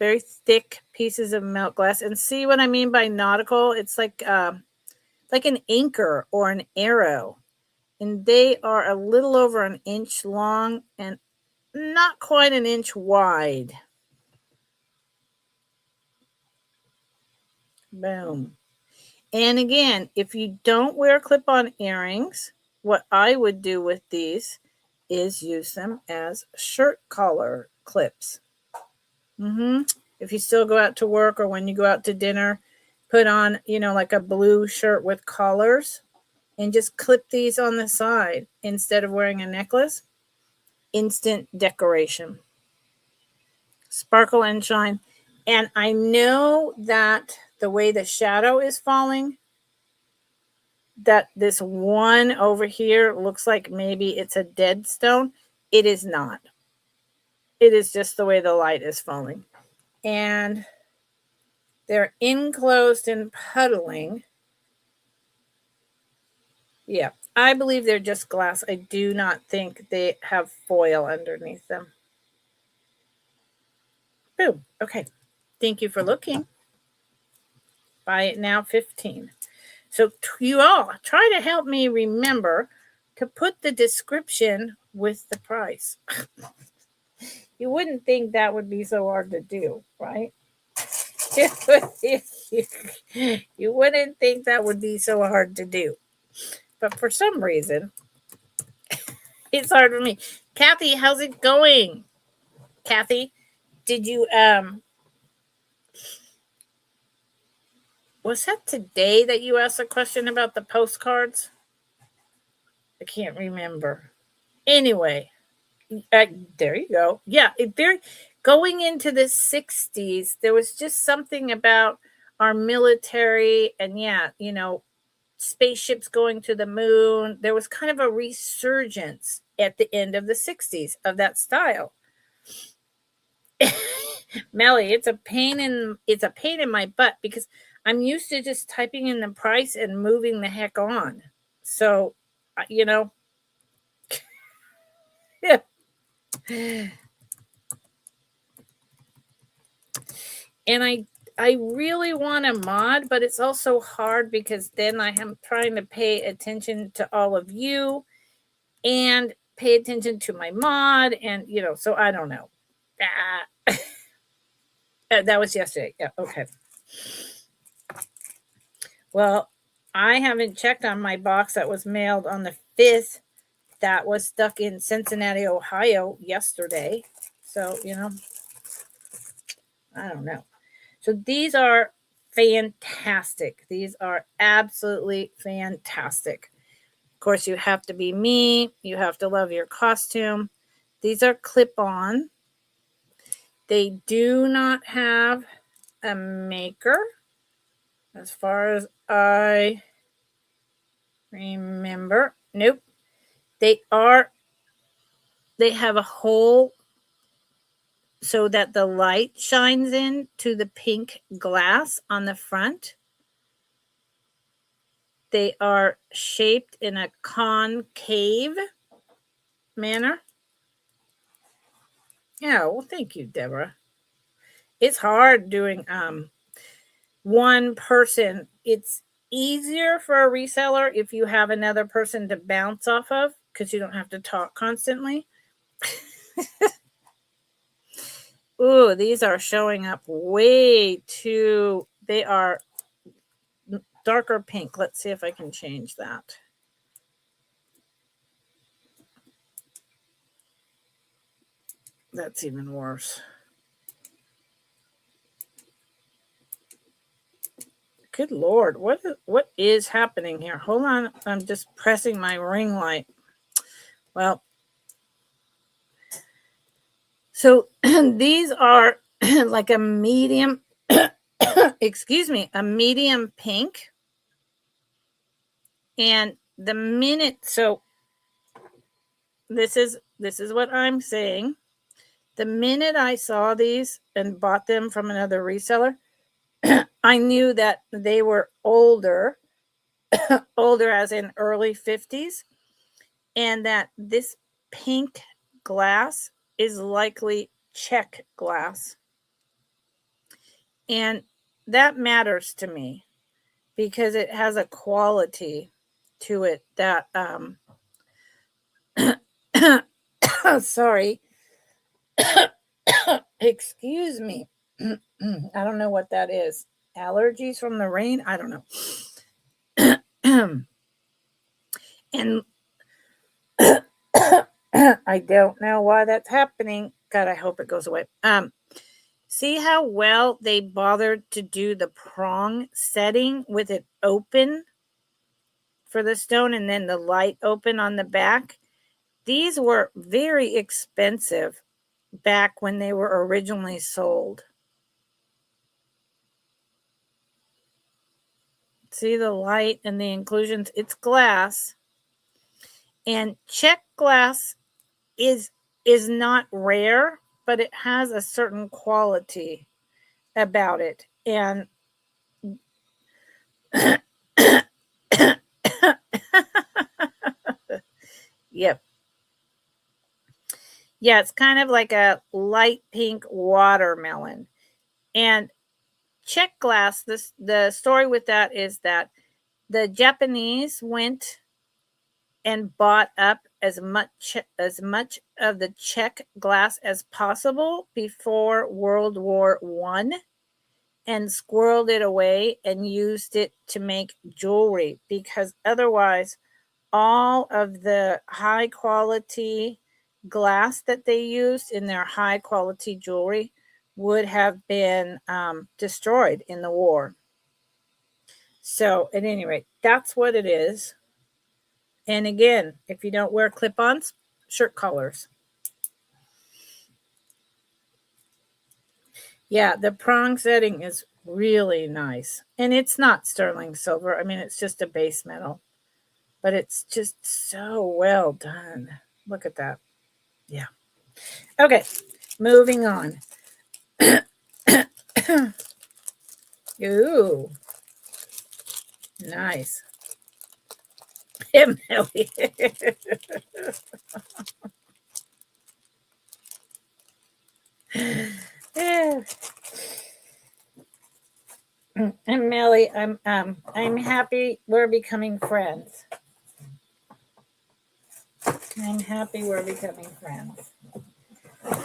Very thick pieces of milk glass. And see what I mean by nautical? It's like an anchor or an arrow. And they are a little over an inch long and not quite an inch wide. Boom. And again, if you don't wear clip-on earrings, what I would do with these is use them as shirt collar clips. If you still go out to work or when you go out to dinner, put on, like a blue shirt with collars and just clip these on the side instead of wearing a necklace. Instant decoration. Sparkle and shine. And I know that the way the shadow is falling, that this one over here looks like maybe it's a dead stone. It is not. It is just the way the light is falling. And they're enclosed and puddling. Yeah, I believe they're just glass. I do not think they have foil underneath them. Boom. Okay. Thank you for looking. Buy it now, 15. So you all try to help me remember to put the description with the price. You wouldn't think that would be so hard to do, right? You wouldn't think that would be so hard to do. But for some reason, it's hard for me. Kathy, how's it going? Kathy, did you was that today that you asked a question about the postcards? I can't remember. Anyway, there you go. Yeah, they're going into the 60s. There was just something about our military and spaceships going to the moon. There was kind of a resurgence at the end of the 60s of that style. Melly, it's a pain in my butt because I'm used to just typing in the price and moving the heck on. So, yeah. And I really want to mod, but it's also hard because then I am trying to pay attention to all of you and pay attention to my mod, and so I don't know. That was yesterday. Yeah, okay. Well, I haven't checked on my box that was mailed on the 5th. That was stuck in Cincinnati, Ohio yesterday. So, I don't know. So these are fantastic. These are absolutely fantastic. Of course, you have to be me. You have to love your costume. These are clip-on. They do not have a maker, as far as I remember. Nope. They have a hole so that the light shines in to the pink glass on the front. They are shaped in a concave manner. Yeah, well, thank you, Deborah. It's hard doing one person. It's easier for a reseller if you have another person to bounce off of because you don't have to talk constantly. Ooh, these are showing up way too. They are darker pink. Let's see if I can change that. That's even worse. Good Lord, what is happening here? Hold on, I'm just pressing my ring light. Well, so these are like a medium, excuse me, a medium pink. And the minute, so this is what I'm saying. The minute I saw these and bought them from another reseller, I knew that they were older, older as in early 50s, and that this pink glass is likely check glass. And that matters to me because it has a quality to it that sorry. Excuse me. I don't know what that is. allergies from the rain. I don't know. And I don't know why that's happening. God, I hope it goes away. See how well they bothered to do the prong setting with it open for the stone and then the light open on the back. These were very expensive back when they were originally sold. See the light and the inclusions? It's glass. And check glass is not rare, but it has a certain quality about it. And yep. Yeah, it's kind of like a light pink watermelon. And check glass, the story with that is that the Japanese went and bought up as much of the check glass as possible before World War I and squirreled it away and used it to make jewelry, because otherwise all of the high quality glass that they used in their high quality jewelry would have been destroyed in the war. So at any rate, that's what it is. And again, if you don't wear clip-ons, shirt collars. Yeah, the prong setting is really nice. And it's not sterling silver. I mean, it's just a base metal. But it's just so well done. Look at that. Yeah. Okay, moving on. Ooh. Nice. Emily. And Melly, I'm happy we're becoming friends. I'm happy we're becoming friends.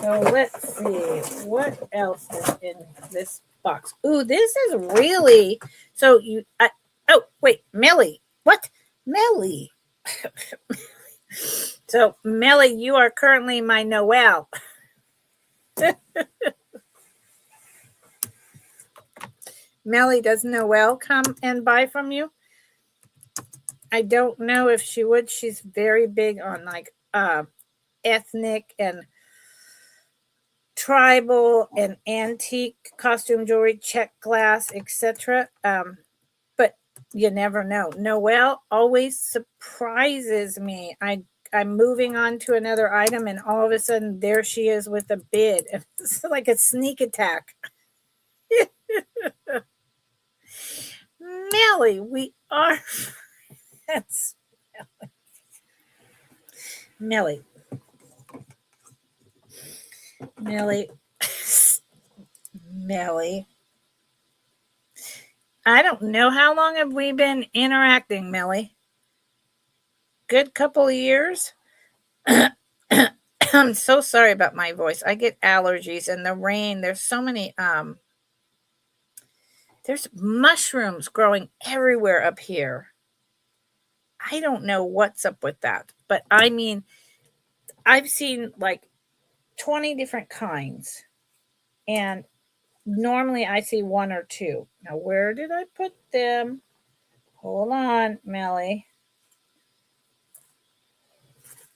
So let's see what else is in this box. Ooh, this is really so you. Oh wait, Melly. What, Melly? So Melly, you are currently my Noel. Melly, does Noelle come and buy from you? I don't know if she would. She's very big on like ethnic and tribal and antique costume jewelry, check glass, etc. But you never know. Noelle always surprises me. I'm moving on to another item, and all of a sudden there she is with a bid. It's like a sneak attack. Melly, we are friends. Melly. Melly. Melly. I don't know, how long have we been interacting, Melly? Good couple of years. I'm so sorry about my voice. I get allergies and the rain. There's so many there's mushrooms growing everywhere up here. I don't know what's up with that, but I mean, I've seen like 20 different kinds, and normally I see one or two. Now, where did I put them? Hold on, Melly.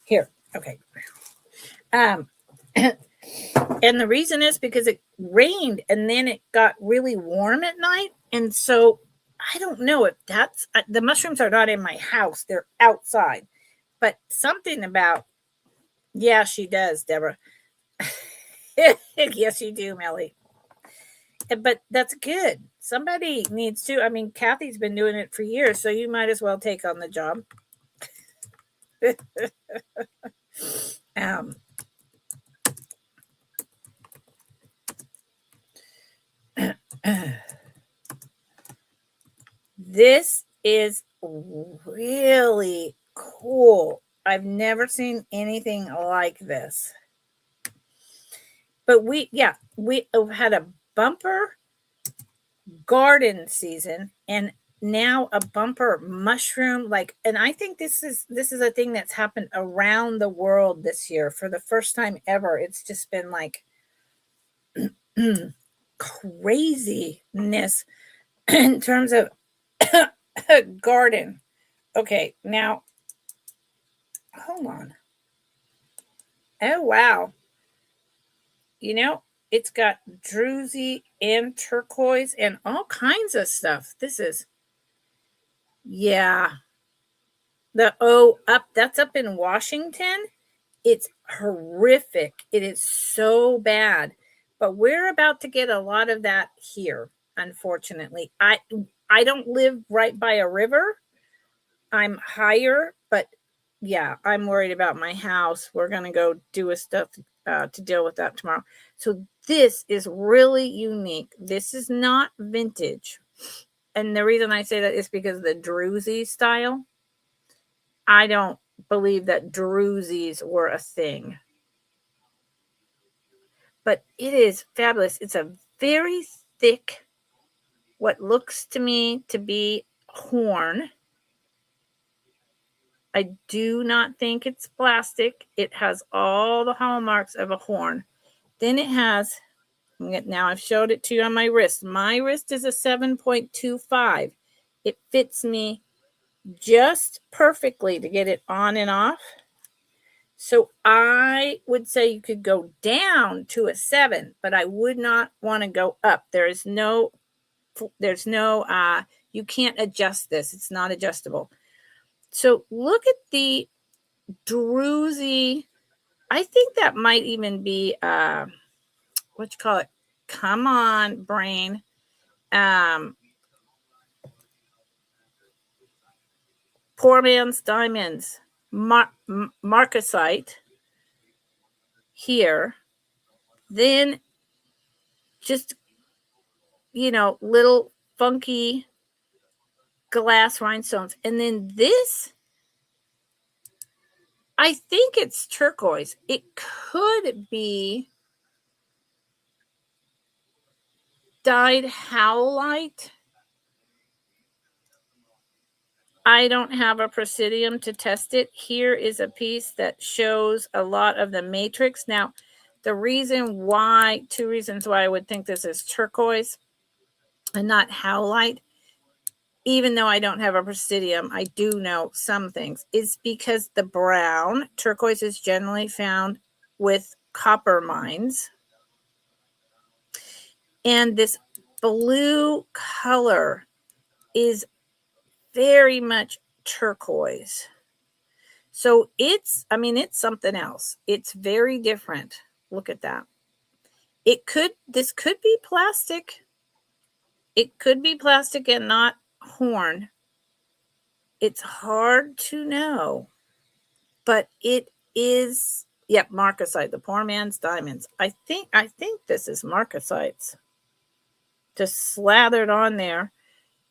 Here. Okay. And the reason is because it rained and then it got really warm at night. And so I don't know if that's the mushrooms are not in my house, they're outside. But something about, yeah, she does, Deborah. Yes, you do, Melly. But that's good. Somebody needs to. I mean, Kathy's been doing it for years, so you might as well take on the job. This is really cool. I've never seen anything like this. But we had a bumper garden season, and now a bumper mushroom, like, and I think this is a thing that's happened around the world this year for the first time ever. It's just been like craziness in terms of garden. Okay, now hold on. Oh wow. You know, it's got druzy and turquoise and all kinds of stuff. This is, yeah. That's up in Washington. It's horrific. It is so bad. But we're about to get a lot of that here, unfortunately. I don't live right by a river. I'm higher, but yeah, I'm worried about my house. We're going to go do a stuff to deal with that tomorrow. So this is really unique. This is not vintage. And the reason I say that is because of the druzy style. I don't believe that druzes were a thing. But it is fabulous. It's a very thick, what looks to me to be horn. I do not think it's plastic. It has all the hallmarks of a horn. Then it has, now I've showed it to you on my wrist. My wrist is a 7.25. It fits me just perfectly to get it on and off. So I would say you could go down to a 7, but I would not want to go up. There's no, you can't adjust this. It's not adjustable. So look at the druzy. I think that might even be, what you call it? Come on, brain. Poor man's diamonds. Marcasite here. Then just, little funky glass rhinestones. And then this, I think it's turquoise. It could be dyed howlite. I don't have a presidium to test it. Here is a piece that shows a lot of the matrix. Now, two reasons why I would think this is turquoise and not howlite, even though I don't have a presidium, I do know some things, is because the brown, turquoise is generally found with copper mines. And this blue color is very much turquoise. So it's something else. It's very different. Look at that. This could be plastic. It could be plastic and not horn. It's hard to know, but it is, marcasite, the poor man's diamonds. I think this is marcasites. Just slathered on there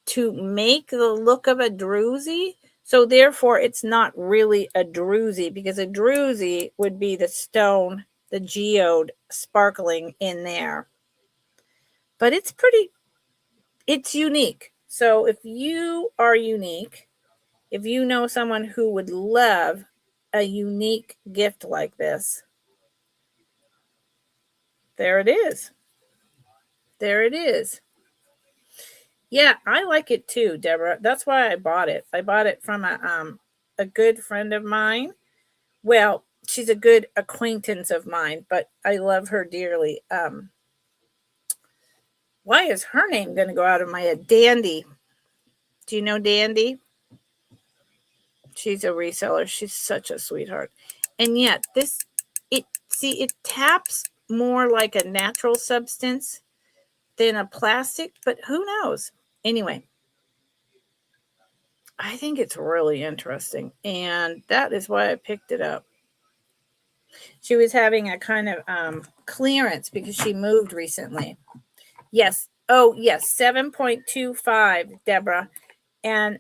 to make the look of a druzy. So therefore, it's not really a druzy, because a druzy would be the stone, the geode sparkling in there. But it's unique. So if you are unique, if you know someone who would love a unique gift like this, there it is. There it is. Yeah, I like it too, Deborah. That's why I bought it. I bought it from a good friend of mine. Well, she's a good acquaintance of mine, but I love her dearly. Why is her name going to go out of my head? Dandy. Do you know Dandy? She's a reseller. She's such a sweetheart. And yet it taps more like a natural substance than a plastic, but who knows? Anyway, I think it's really interesting, and that is why I picked it up. She was having a kind of clearance because she moved recently. Yes. Oh, yes. 7.25, Deborah. And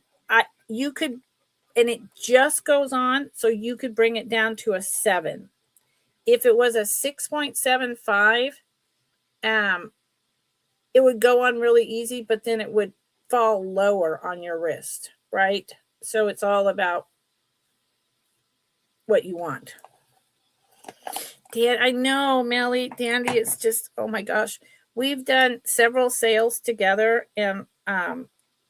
it just goes on, so you could bring it down to a 7. If it was a 6.75, it would go on really easy, but then it would fall lower on your wrist, right? So it's all about what you want. Dan, I know, Melly, Dandy is just, oh my gosh. We've done several sales together, and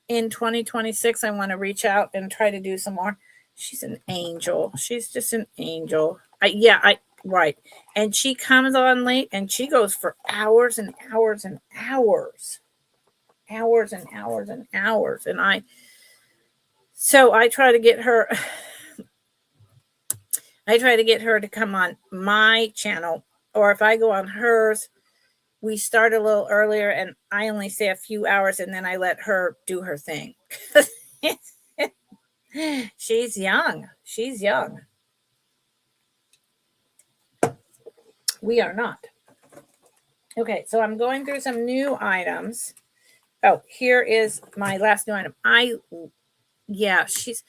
in 2026, I want to reach out and try to do some more. She's an angel. She's just an angel. Right. And she comes on late, and she goes for hours and hours and hours. Hours and hours and hours. And I try to get her to come on my channel, or if I go on hers, we start a little earlier and I only stay a few hours and then I let her do her thing. She's young. We are not. Okay, so I'm going through some new items. Oh, here is my last new item. She's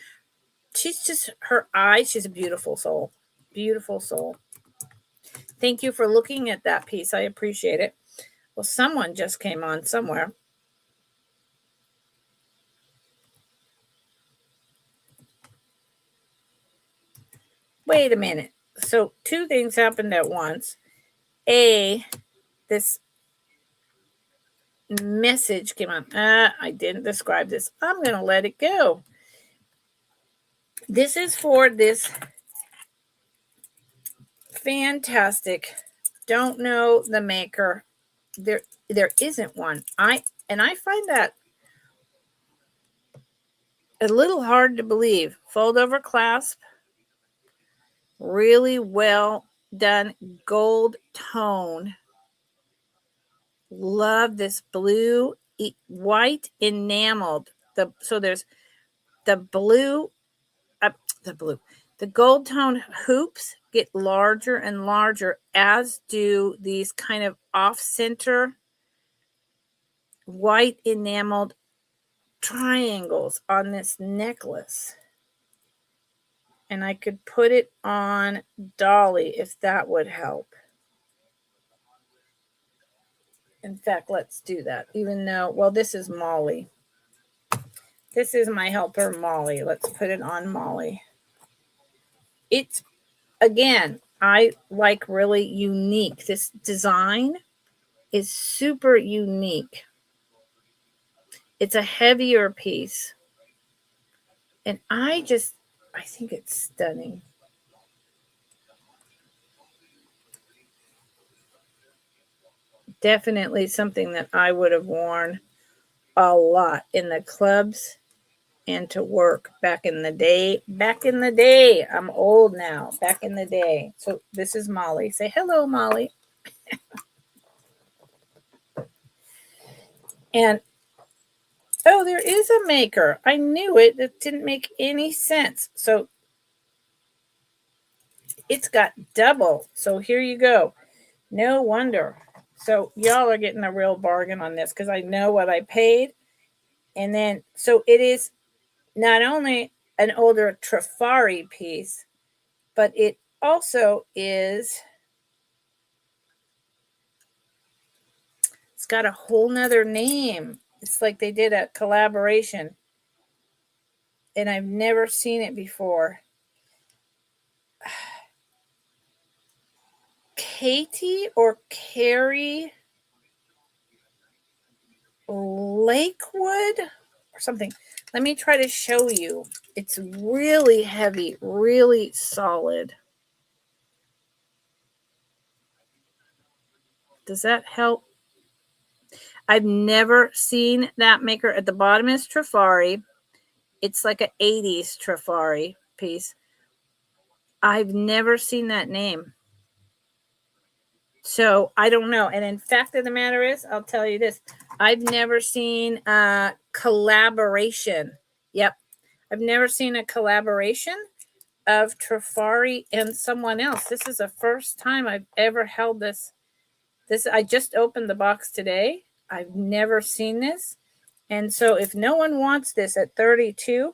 just, her eyes. She's a beautiful soul. Beautiful soul. Thank you for looking at that piece. I appreciate it. Well, someone just came on somewhere. Wait a minute. So 2 things happened at once. This message came on. I didn't describe this. I'm going to let it go. This is for this fantastic, don't know the maker. There isn't one. I find that a little hard to believe. Fold over clasp. Really well done gold tone. Love this blue, white enameled. So there's the blue, the gold tone hoops get larger and larger, as do these kind of off-center white enameled triangles on this necklace. And I could put it on Dolly if that would help. In fact, let's do that. Even though, well, this is Molly. This is my helper, Molly. Let's put it on Molly. It's, again, I like really unique. This design is super unique. It's a heavier piece. And I think it's stunning. Definitely something that I would have worn a lot in the clubs and to work back in the day. I'm old now. Back in the day. So this is Molly. Say hello, Molly. And oh, there is a maker. I knew it. It didn't make any sense. So it's got double. So here you go. No wonder. So y'all are getting a real bargain on this because I know what I paid. And then, so it is not only an older Trifari piece, but it also is, it's got a whole nother name. It's like they did a collaboration. And I've never seen it before. Katie or Carrie Lakewood or something. Let me try to show you. It's really heavy, really solid. Does that help? I've never seen that maker. At the bottom is Trifari. It's like an 80s Trifari piece. I've never seen that name. So I don't know. And in fact of the matter is, I'll tell you this. I've never seen a collaboration. Yep. I've never seen a collaboration of Trifari and someone else. This is the first time I've ever held this. I just opened the box today. I've never seen this. And so if no one wants this at 32,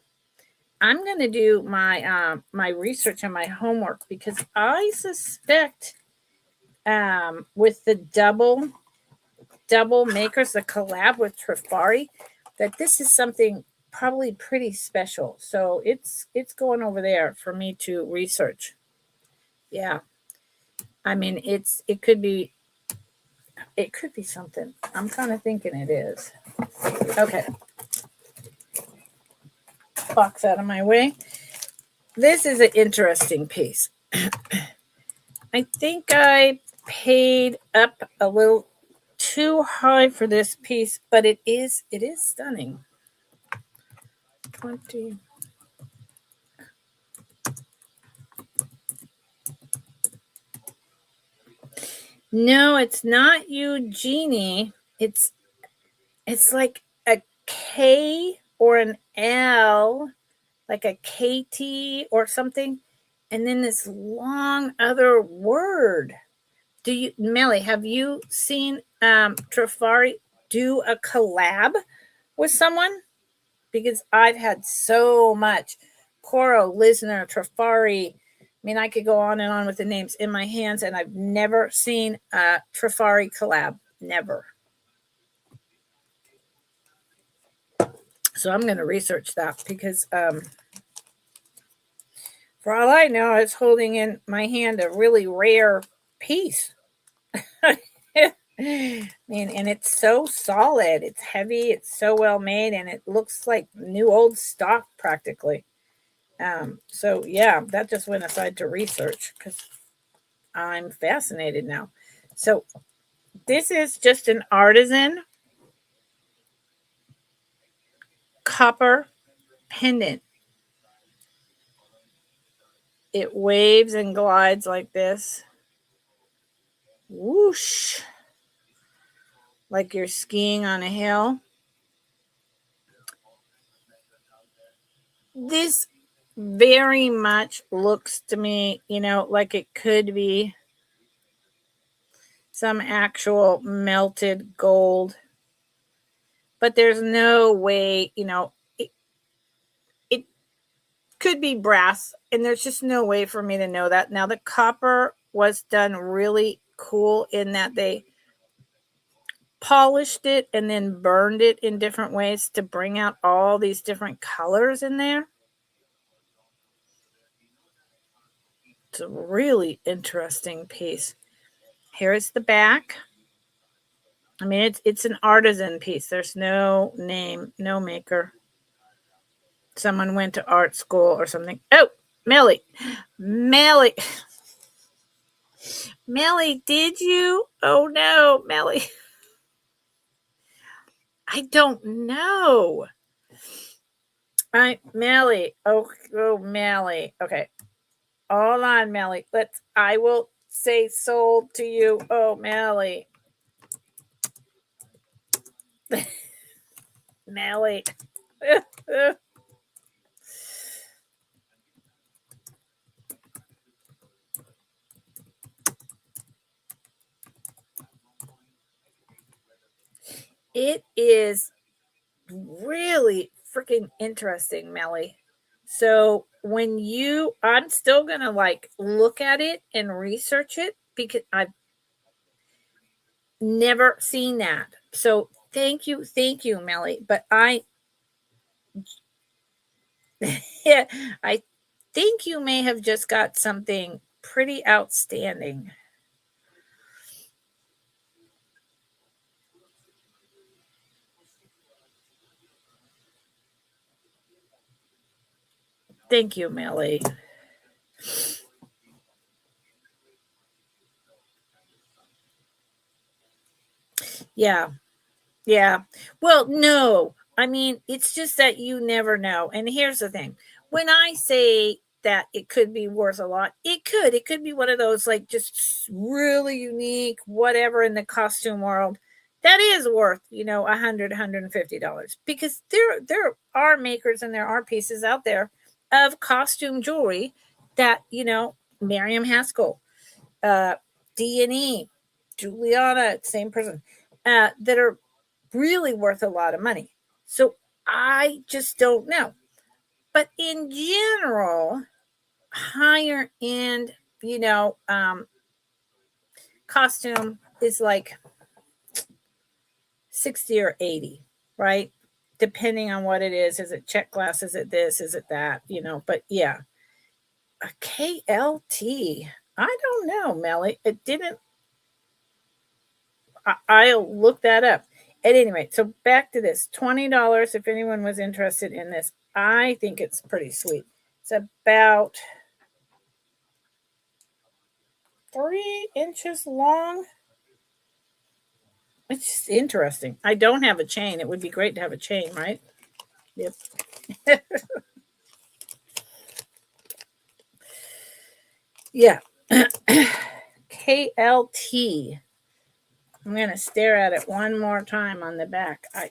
I'm going to do my my research and my homework, because I suspect with the double double makers, the collab with Trifari, that this is something probably pretty special. So it's going over there for me to research. Yeah. I mean, it could be something. I'm kind of thinking it is. Okay. Box out of my way. This is an interesting piece. I think I paid up a little too high for this piece, but it is stunning. 20. No, it's not Eugenie. It's like a K or an L, like a KT or something, and then this long other word. Do you, Melly, have you seen Trifari do a collab with someone? Because I've had so much Coro, Lisner, Trifari. I mean, I could go on and on with the names in my hands, and I've never seen a Trifari collab. Never. So I'm going to research that because for all I know, I was holding in my hand a really rare piece. I mean, and it's so solid. It's heavy. It's so well made, and it looks like new old stock practically. So yeah, that just went aside to research because I'm fascinated now. So this is just an artisan copper pendant. It waves and glides like this. Whoosh. Like you're skiing on a hill. This very much looks to me, like it could be some actual melted gold. But there's no way, it could be brass, and there's just no way for me to know that. Now, the copper was done really cool in that they polished it and then burned it in different ways to bring out all these different colors in there. It's a really interesting piece. Here is the back. I mean, it's an artisan piece. There's no name, no maker. Someone went to art school or something. Oh, Melly, did you? Oh no, Melly. I don't know. Melly. Oh, Melly. Okay. Hold on, Melly. I will say sold to you. Oh, Melly. Melly. It is really freaking interesting, Melly. So I'm still going to look at it and research it because I've never seen that. So thank you, Melly. But yeah, I think you may have just got something pretty outstanding. Thank you, Melly. Yeah. Yeah. Well, no. I mean, it's just that you never know. And here's the thing. When I say that it could be worth a lot, it could. It could be one of those just really unique, whatever in the costume world. That is worth, $100, $150. Because there are makers and there are pieces out there of costume jewelry that, Miriam Haskell, D&E, Juliana, same person, that are really worth a lot of money. So I just don't know. But in general, higher end, costume is 60 or 80, right? Depending on what it is. Is it check glass? Is it this? Is it that? But yeah. A KLT. I don't know, Melly. It didn't. I'll look that up. At any rate, so back to this $20 if anyone was interested in this. I think it's pretty sweet. It's about 3 inches long. It's just interesting. I don't have a chain. It would be great to have a chain, right? Yep. Yeah. KLT. I'm going to stare at it one more time on the back. I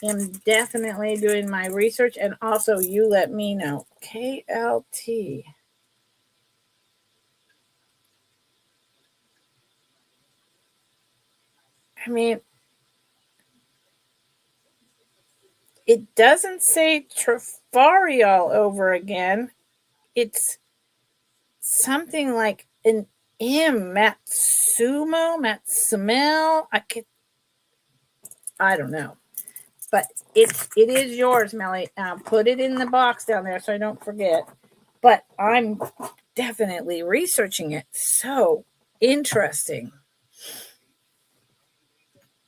am definitely doing my research, and also you let me know. KLT. I mean, it doesn't say Trifari all over again. It's something like an M, Matsumel. I don't know, but it is yours, Melly. Put it in the box down there so I don't forget. But I'm definitely researching it. So interesting.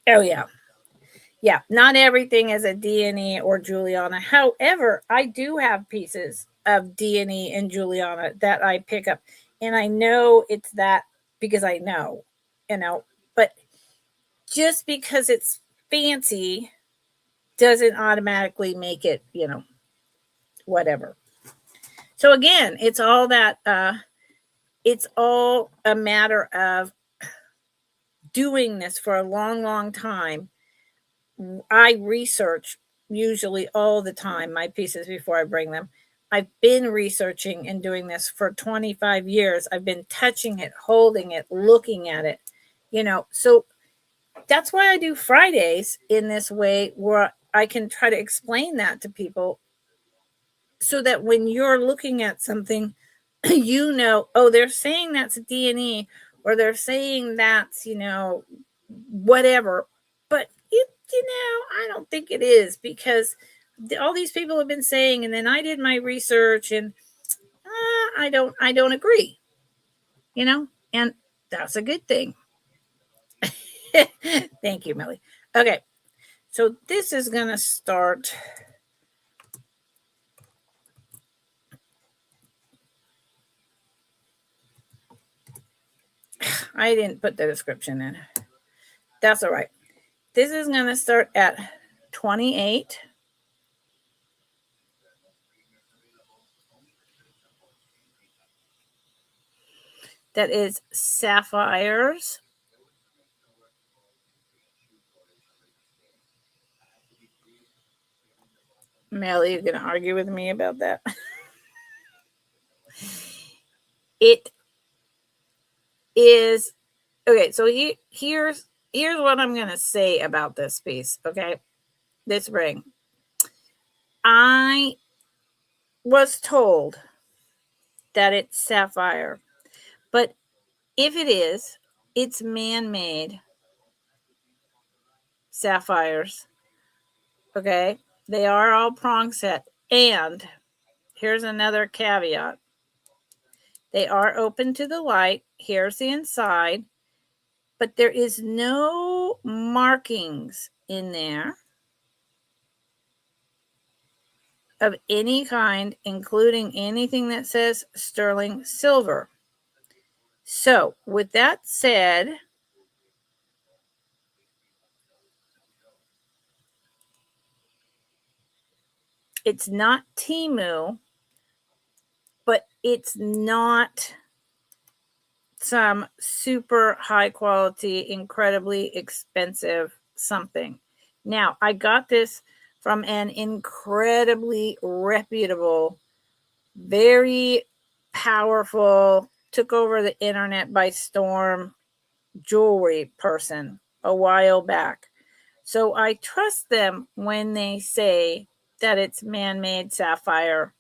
Oh yeah. Yeah, not everything is a D&E or Juliana. However, I do have pieces of D&E and Juliana that I pick up. And I know it's that because I know, but just because it's fancy doesn't automatically make it, whatever. So again, it's all a matter of doing this for a long, long time. I research usually all the time my pieces before I bring them. I've been researching and doing this for 25 years. I've been touching it, holding it, looking at it, So that's why I do Fridays in this way where I can try to explain that to people so that when you're looking at something, oh, they're saying that's D&E or they're saying that's, whatever. But I don't think it is because all these people have been saying, and then I did my research and I don't agree, and that's a good thing. Thank you, Millie. Okay. So this is going to start. I didn't put the description in. That's all right. This is going to start at 28. That is sapphires. Melly, you're going to argue with me about that? It is okay. So here's what I'm going to say about this piece. Okay, this ring. I was told that it's sapphire, but if it is, it's man-made sapphires. Okay, they are all prong set, and here's another caveat. They are open to the light. Here's the inside, but there is no markings in there of any kind, including anything that says sterling silver. So, with that said, it's not Temu, but it's not some super high quality, incredibly expensive something. Now, I got this from an incredibly reputable, very powerful, took over the internet by storm jewelry person a while back. So I trust them when they say that it's man-made sapphire,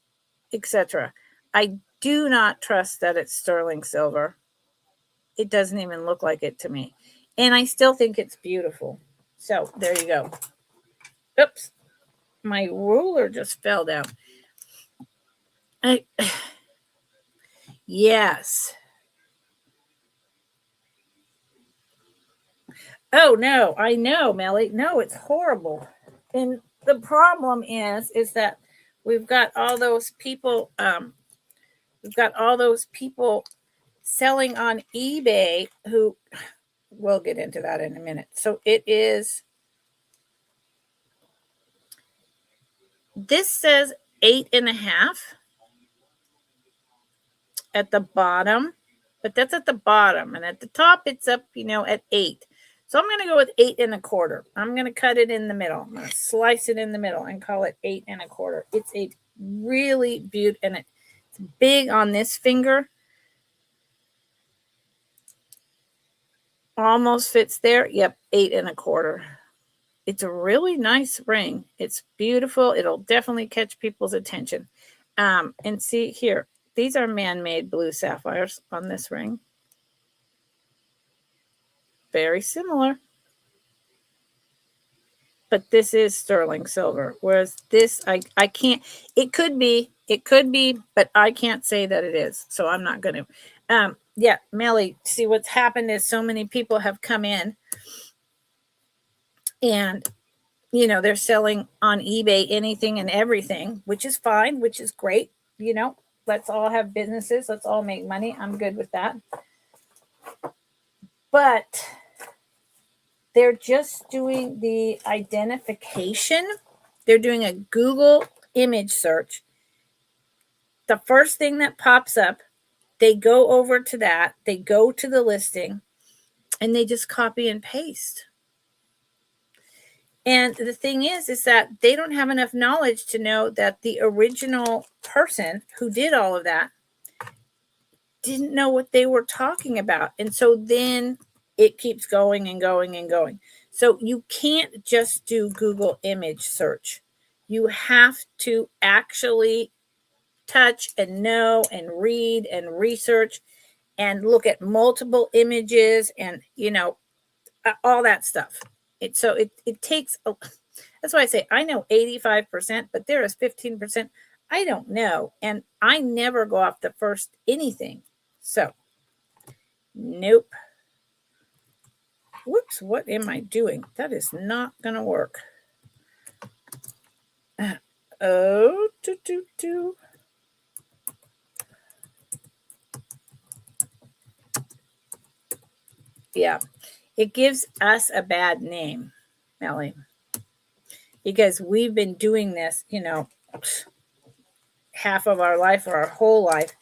etc. I do not trust that it's sterling silver. It doesn't even look like it to me. And I still think it's beautiful. So there you go. Oops. My ruler just fell down. Yes. Oh no, I know, Melly. No, it's horrible. And the problem is that we've got all those people selling on eBay who, we'll get into that in a minute. So this says 8.5 at the bottom, but that's at the bottom, and at the top it's up, at 8. So I'm going to go with 8.25. I'm going to cut it in the middle. I'm going to slice it in the middle and call it 8.25. It's a really beautiful, and it's big on this finger. Almost fits there. Yep, 8.25. It's a really nice ring. It's beautiful. It'll definitely catch people's attention. And see here, these are man-made blue sapphires on this ring. Very similar. But this is sterling silver. Whereas this, I can't, it could be, but I can't say that it is. So I'm not going to. Yeah, Melly, see what's happened is so many people have come in and, they're selling on eBay anything and everything, which is fine, which is great. Let's all have businesses. Let's all make money. I'm good with that. But they're just doing the identification. They're doing a Google image search. The first thing that pops up, they go over to that, they go to the listing, and they just copy and paste. And the thing is that they don't have enough knowledge to know that the original person who did all of that didn't know what they were talking about. And so then it keeps going and going and going. So you can't just do Google image search. You have to actually touch and know and read and research and look at multiple images and, all that stuff. It takes, that's why I say I know 85%, but there is 15% I don't know. And I never go off the first anything. So, nope. Whoops, what am I doing? That is not going to work. Yeah, it gives us a bad name, Melly, because we've been doing this, half of our life or our whole life.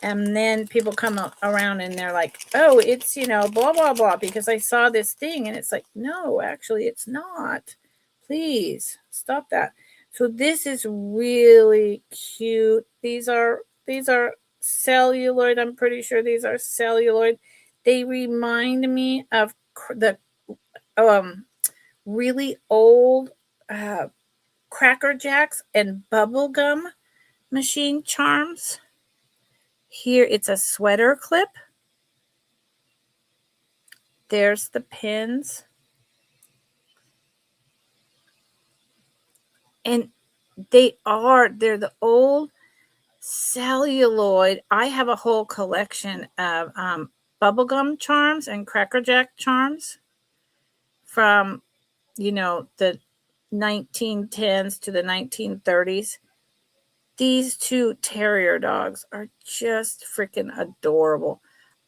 And then people come around and they're like, oh, it's, blah, blah, blah, because I saw this thing. And it's like, no, actually, it's not. Please stop that. So this is really cute. These are celluloid. I'm pretty sure these are celluloid. They remind me of the really old Cracker Jacks and bubblegum machine charms. Here it's a sweater clip. There's the pins. And they're the old celluloid. I have a whole collection of bubblegum charms and Cracker Jack charms from, the 1910s to the 1930s. These two terrier dogs are just freaking adorable.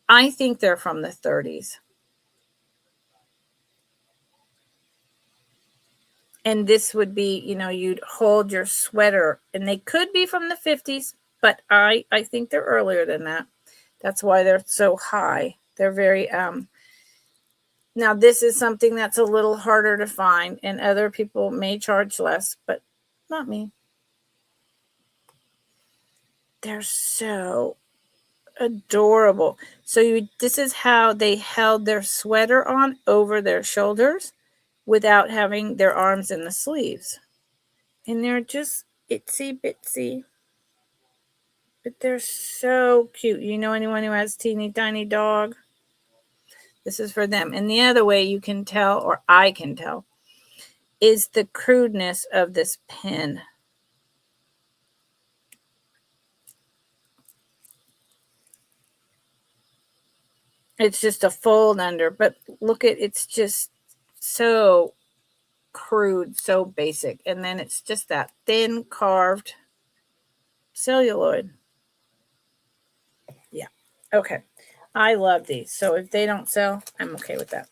I think they're from the 30s. And this would be, you'd hold your sweater, and they could be from the 50s, but I think they're earlier than that. That's why they're so high. They're very, now this is something that's a little harder to find, and other people may charge less, but not me. They're so adorable. So this is how they held their sweater on over their shoulders without having their arms in the sleeves. And they're just itsy bitsy, but they're so cute. You know anyone who has teeny tiny dog? This is for them. And the other way you can tell, or I can tell, is the crudeness of this pen. It's just a fold under, but look at, it's just so crude, so basic. And then it's just that thin carved celluloid. Yeah. Okay. I love these. So if they don't sell, I'm okay with that.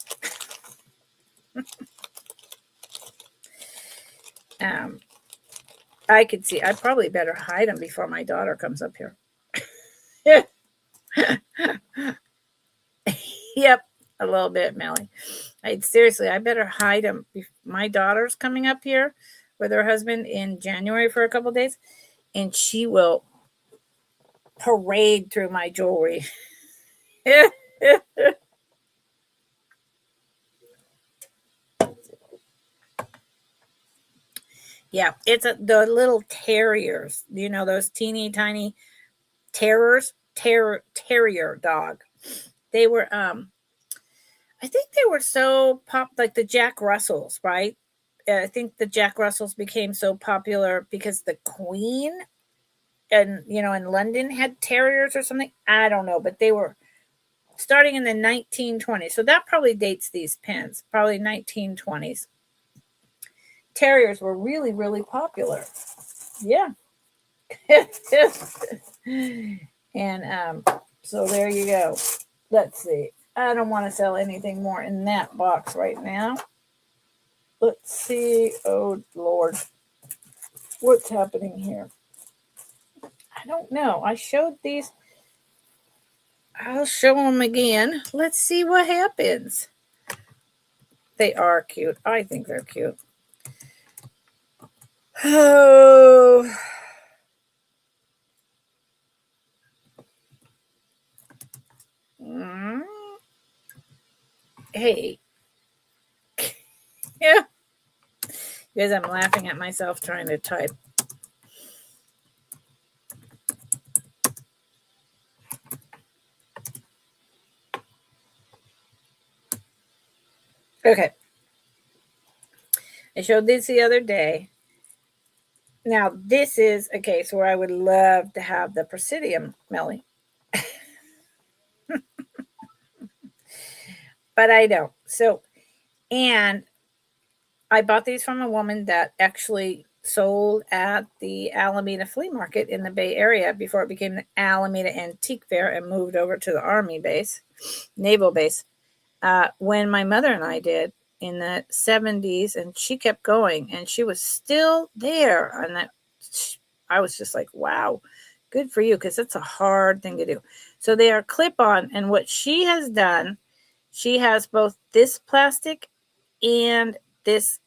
I could see, I probably better hide them before my daughter comes up here. Yep, a little bit, Melly. Seriously, I better hide them. My daughter's coming up here with her husband in January for a couple days, and she will parade through my jewelry. Yeah, it's the little terriers. You know, those teeny tiny terrier dog. They were I think they were so like the Jack Russells, right? I think the Jack Russells became so popular because the Queen and in London had terriers or something. I don't know, but they were starting in the 1920s. So that probably dates these pens, probably 1920s. Terriers were really, really popular. Yeah. And so there you go. Let's see. I don't want to sell anything more in that box right now. Let's see. Oh, Lord. What's happening here? I don't know. I showed these. I'll show them again. Let's see what happens. They are cute. I think they're cute. Oh. Hey. Yeah. Because I'm laughing at myself trying to type. Okay. I showed these the other day. Now, this is a case where I would love to have the Presidium, Melly. But I don't. So, and I bought these from a woman that actually sold at the Alameda Flea Market in the Bay Area before it became the Alameda Antique Fair and moved over to the Army base, Naval base. When my mother and I did in the 70s, and she kept going, and she was still there. And that, I was just like, wow, good for you, because it's a hard thing to do. So they are clip-on, and what she has done, she has both this plastic and this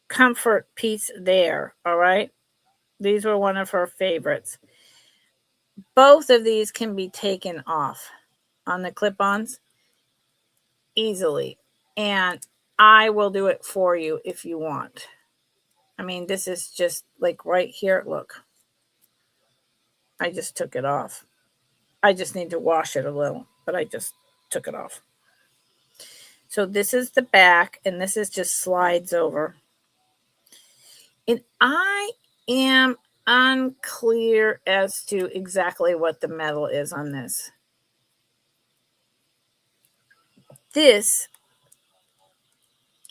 comfort piece there. All right. These were one of her favorites. Both of these can be taken off on the clip-ons easily. And I will do it for you if you want. I mean, this is just like right here. Look. I just took it off. I just need to wash it a little, but I just took it off. So this is the back, and this is just slides over. And I am unclear as to exactly what the metal is on this. This,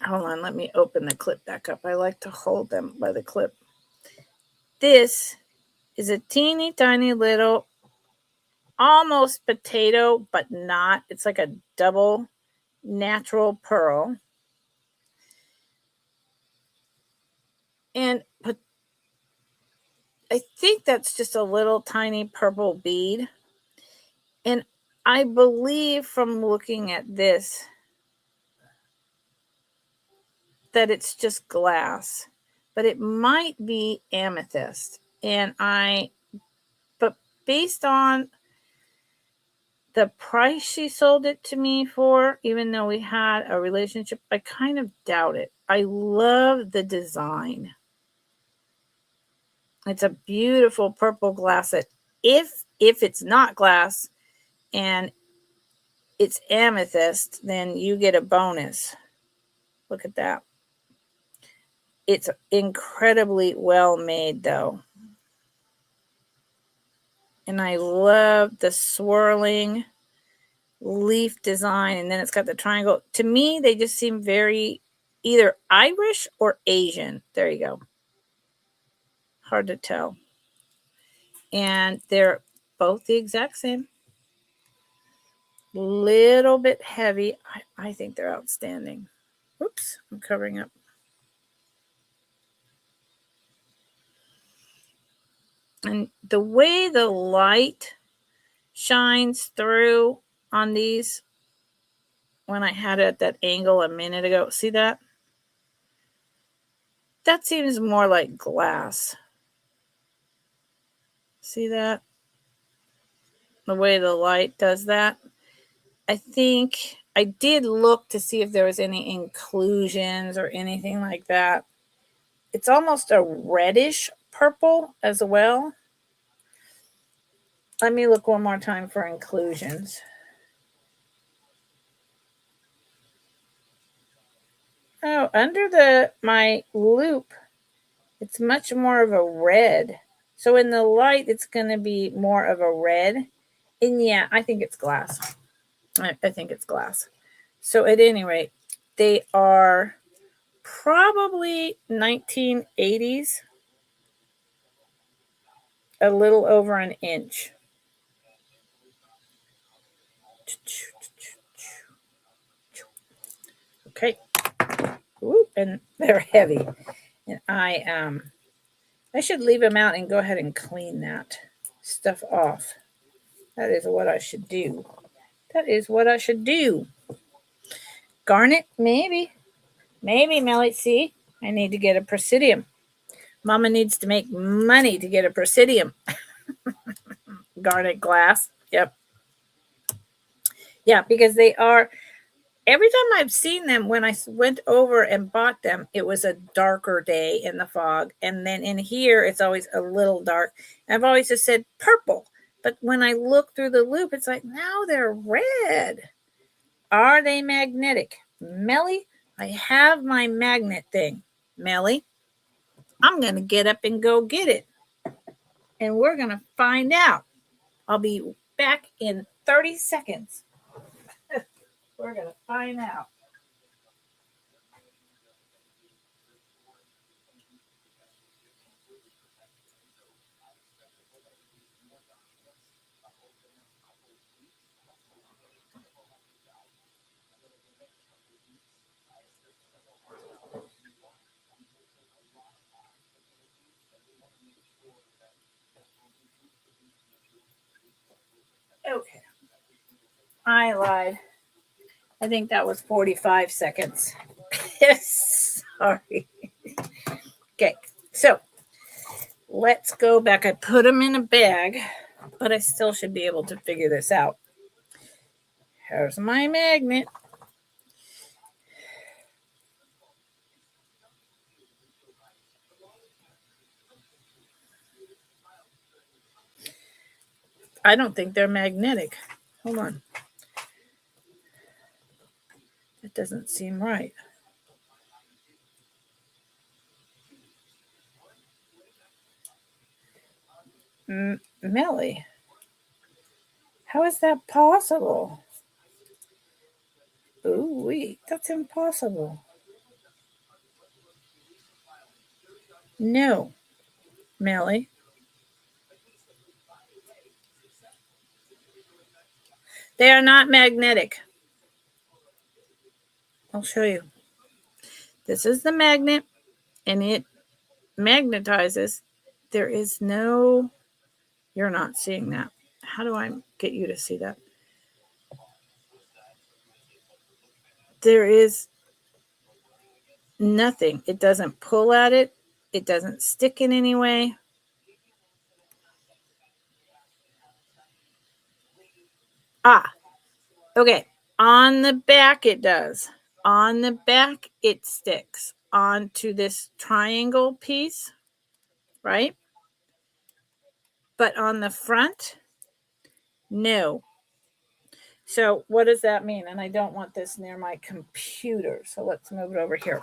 hold on, let me open the clip back up. I like to hold them by the clip. This is a teeny tiny little, almost potato, but not. It's like a double natural pearl. And I think that's just a little tiny purple bead. And I believe from looking at this that it's just glass, but it might be amethyst. But based on the price she sold it to me for, even though we had a relationship, I kind of doubt it. I love the design. It's a beautiful purple glass that if it's not glass and it's amethyst, then you get a bonus. Look at that. It's incredibly well made, though. And I love the swirling leaf design. And then it's got the triangle. To me, they just seem very either Irish or Asian. There you go. Hard to tell. And they're both the exact same. Little bit heavy. I think they're outstanding. Oops, I'm covering up. And the way the light shines through on these when I had it at that angle a minute ago, see that? That seems more like glass. See that? The way the light does that. I think I did look to see if there was any inclusions or anything like that. It's almost a reddish purple as well. Let me look one more time for inclusions. Oh, under my loop, it's much more of a red. So in the light, it's going to be more of a red. And yeah, I think it's glass. I think it's glass. So at any rate, they are probably 1980s, a little over an inch. Okay. Ooh, and they're heavy. And I should leave them out and go ahead and clean that stuff off. That is what I should do. That is what I should do. Garnet? Maybe. Maybe, Melly. See, I need to get a Presidium. Mama needs to make money to get a Presidium. Garnet glass. Yep. Yeah, because they are, every time I've seen them, when I went over and bought them, it was a darker day in the fog. And then in here, it's always a little dark. I've always just said purple. But when I look through the loop, it's like, now they're red. Are they magnetic? Melly, I have my magnet thing. Melly, I'm going to get up and go get it. And we're going to find out. I'll be back in 30 seconds. We're going to find out. Okay. I lied. I think that was 45 seconds. Sorry. Okay. So let's go back. I put them in a bag, but I still should be able to figure this out. Here's my magnet. I don't think they're magnetic. Hold on. That doesn't seem right. Melly, how is that possible? Ooh, wait, that's impossible. No, Melly. They are not magnetic. I'll show you. This is the magnet, and it magnetizes. There is no, you're not seeing that. How do I get you to see that? There is nothing. It doesn't pull at it. It doesn't stick in any way. Okay. On the back, it does. On the back, it sticks onto this triangle piece, right? But on the front, no. So what does that mean? And I don't want this near my computer. So let's move it over here.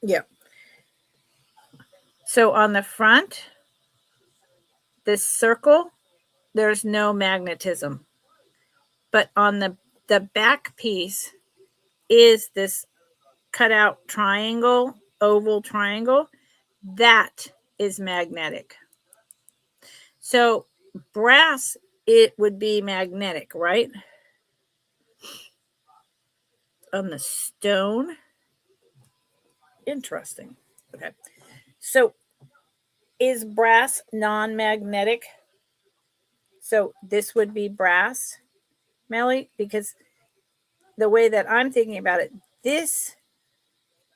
Yeah. So on the front, this circle, there's no magnetism. But on the back piece is this cutout triangle, oval triangle. That is magnetic. So brass, it would be magnetic, right? On the stone. Interesting. Okay. So is brass non-magnetic? So this would be brass, Melly, because the way that I'm thinking about it, this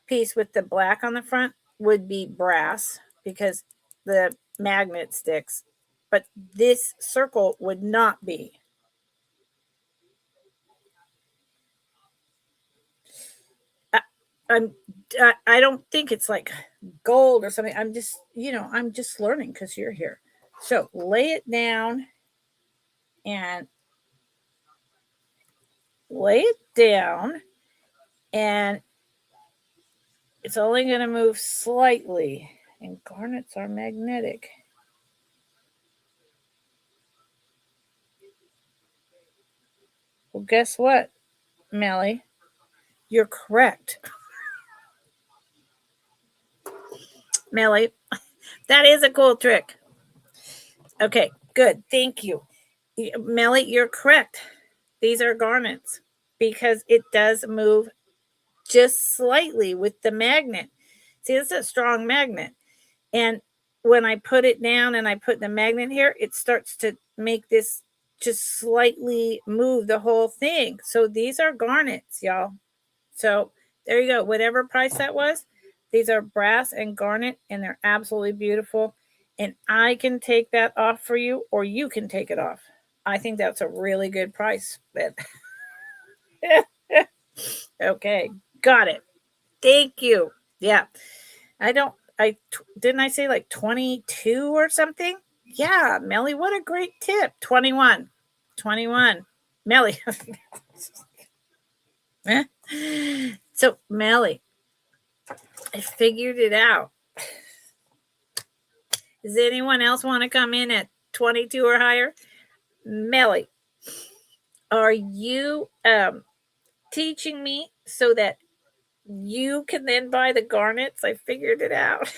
piece with the black on the front would be brass because the magnet sticks, but this circle would not be. I don't think it's like gold or something. I'm just, I'm just learning because you're here. So lay it down and lay it down, and it's only going to move slightly. And garnets are magnetic. Well, guess what, Melly? You're correct. Melly, that is a cool trick. Okay, good. Thank you. Melly, you're correct. These are garnets because it does move just slightly with the magnet. See, it's a strong magnet. And when I put it down and I put the magnet here, it starts to make this just slightly move the whole thing. So these are garnets, y'all. So there you go. Whatever price that was, these are brass and garnet, and they're absolutely beautiful. And I can take that off for you, or you can take it off. I think that's a really good price. Okay, got it. Thank you. Yeah. Didn't I say like 22 or something? Yeah, Melly, what a great tip. 21. 21. Melly. So, Melly, I figured it out. Does anyone else want to come in at 22 or higher? Melly, are you teaching me so that you can then buy the garnets? I figured it out.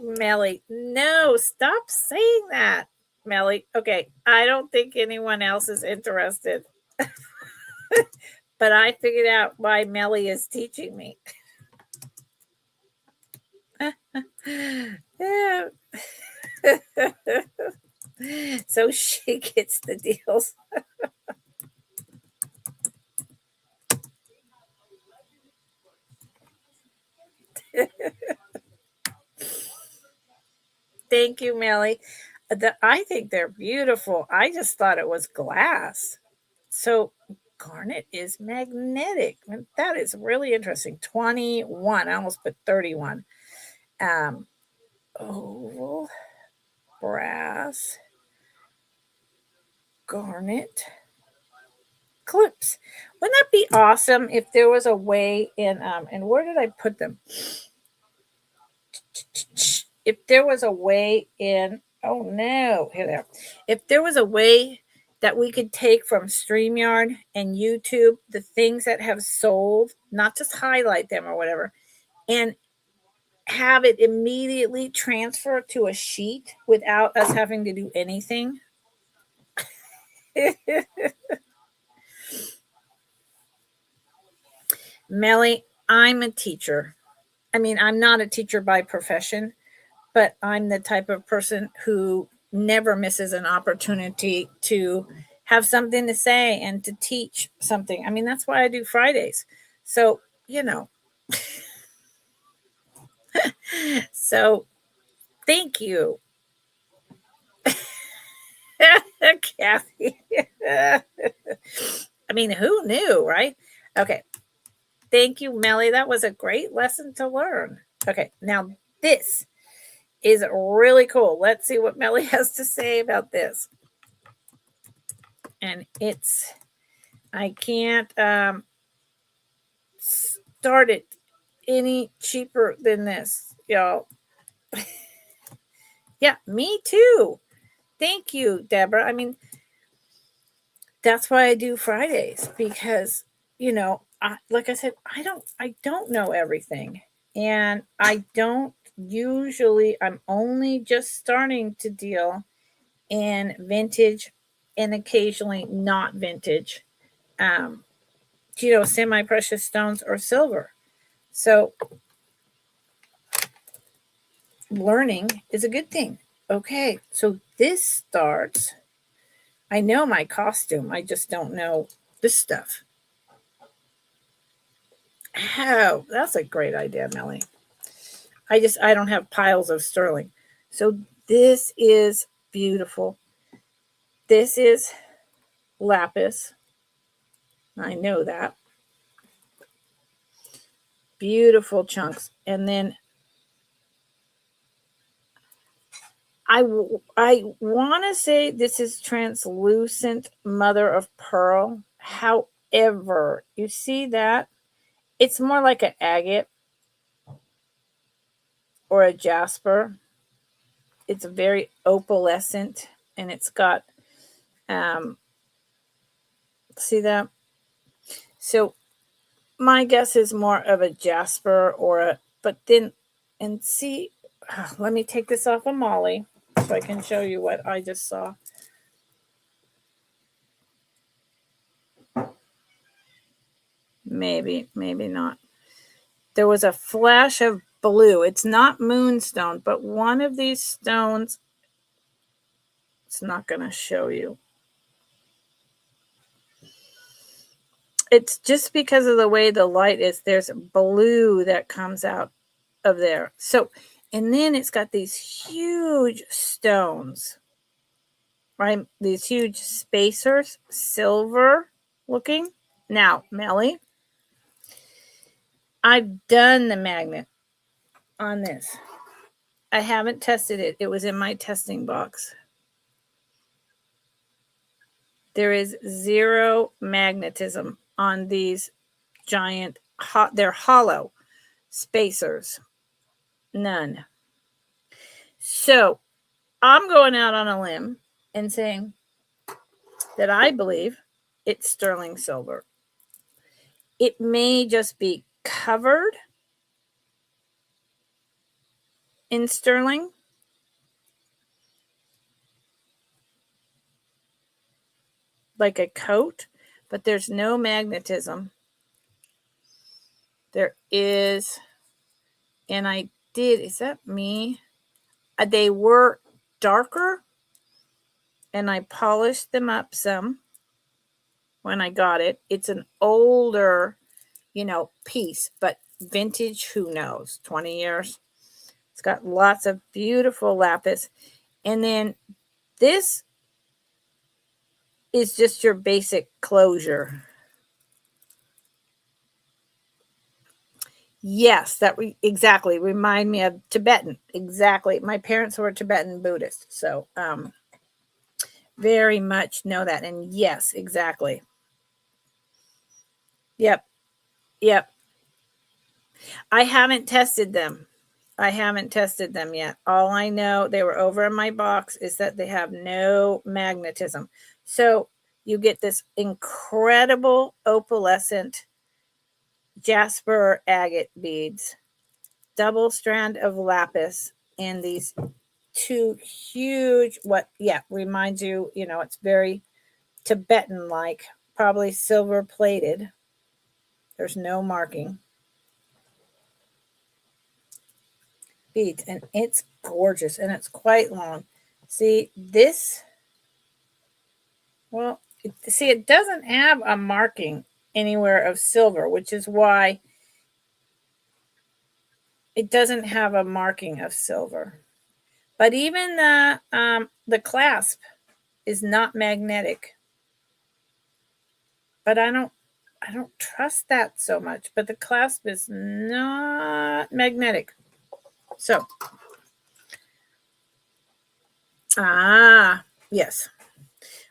Melly, no, stop saying that. Melly, okay, I don't think anyone else is interested. But I figured out why Melly is teaching me. So she gets the deals. Thank you, Melly. I think they're beautiful. I just thought it was glass. So garnet is magnetic. That is really interesting. 21. I almost put 31. Oval, brass, garnet, clips. Wouldn't that be awesome if there was a way in and where did I put them? If there was a way in, oh no, here they are. If there was a way that we could take from StreamYard and YouTube the things that have sold, not just highlight them or whatever, and have it immediately transfer to a sheet without us having to do anything. Melly, I'm a teacher. I mean, I'm not a teacher by profession, but I'm the type of person who never misses an opportunity to have something to say and to teach something. I mean, that's why I do Fridays. So, so thank you. Kathy. I mean, who knew, right? Okay. Thank you, Melly. That was a great lesson to learn. Okay. Now, this is really cool. Let's see what Melly has to say about this. And I can't start it any cheaper than this, y'all. Yeah, me too. Thank you, Deborah. I mean, that's why I do Fridays, because, like I said, I don't know everything. And I don't usually, I'm only just starting to deal in vintage and occasionally not vintage, semi-precious stones or silver. So learning is a good thing. Okay, so this starts, I know my costume, I just don't know this stuff. Oh, that's a great idea, Melly. I don't have piles of sterling. So this is beautiful. This is lapis. I know that. Beautiful chunks. And then I want to say this is translucent mother of pearl. However, you see that? It's more like an agate or a jasper. It's very opalescent, and it's got, see that? So my guess is more of a jasper but then, and see, let me take this off of Molly so I can show you what I just saw. Maybe not. There was a flash of blue. It's not moonstone, but one of these stones, it's not going to show you. It's just because of the way the light is. There's blue that comes out of there. So, and then it's got these huge stones, right? These huge spacers, silver looking. Now, Melly, I've done the magnet on this. I haven't tested it. It was in my testing box. There is zero magnetism on these giant, they're hollow spacers. None. So I'm going out on a limb and saying that I believe it's sterling silver. It may just be covered in sterling. Like a coat, but there's no magnetism. There is, and is that me? They were darker, and I polished them up some when I got it. It's an older, piece, but vintage, who knows, 20 years. It's got lots of beautiful lapis. And then this is just your basic closure. Yes, that exactly remind me of Tibetan. Exactly. My parents were Tibetan Buddhist, so very much know that. And yes, exactly. Yep. I haven't tested them. Yet. All I know, they were over in my box, is that they have no magnetism. So you get this incredible opalescent jasper agate beads, double strand of lapis, and these two huge, reminds you, it's very Tibetan like, probably silver plated. There's no marking. Beads, and it's gorgeous, and it's quite long. See this? Well, it doesn't have a marking anywhere of silver, which is why it doesn't have a marking of silver. But even the clasp is not magnetic. But I don't trust that so much. But the clasp is not magnetic. So Ah, yes.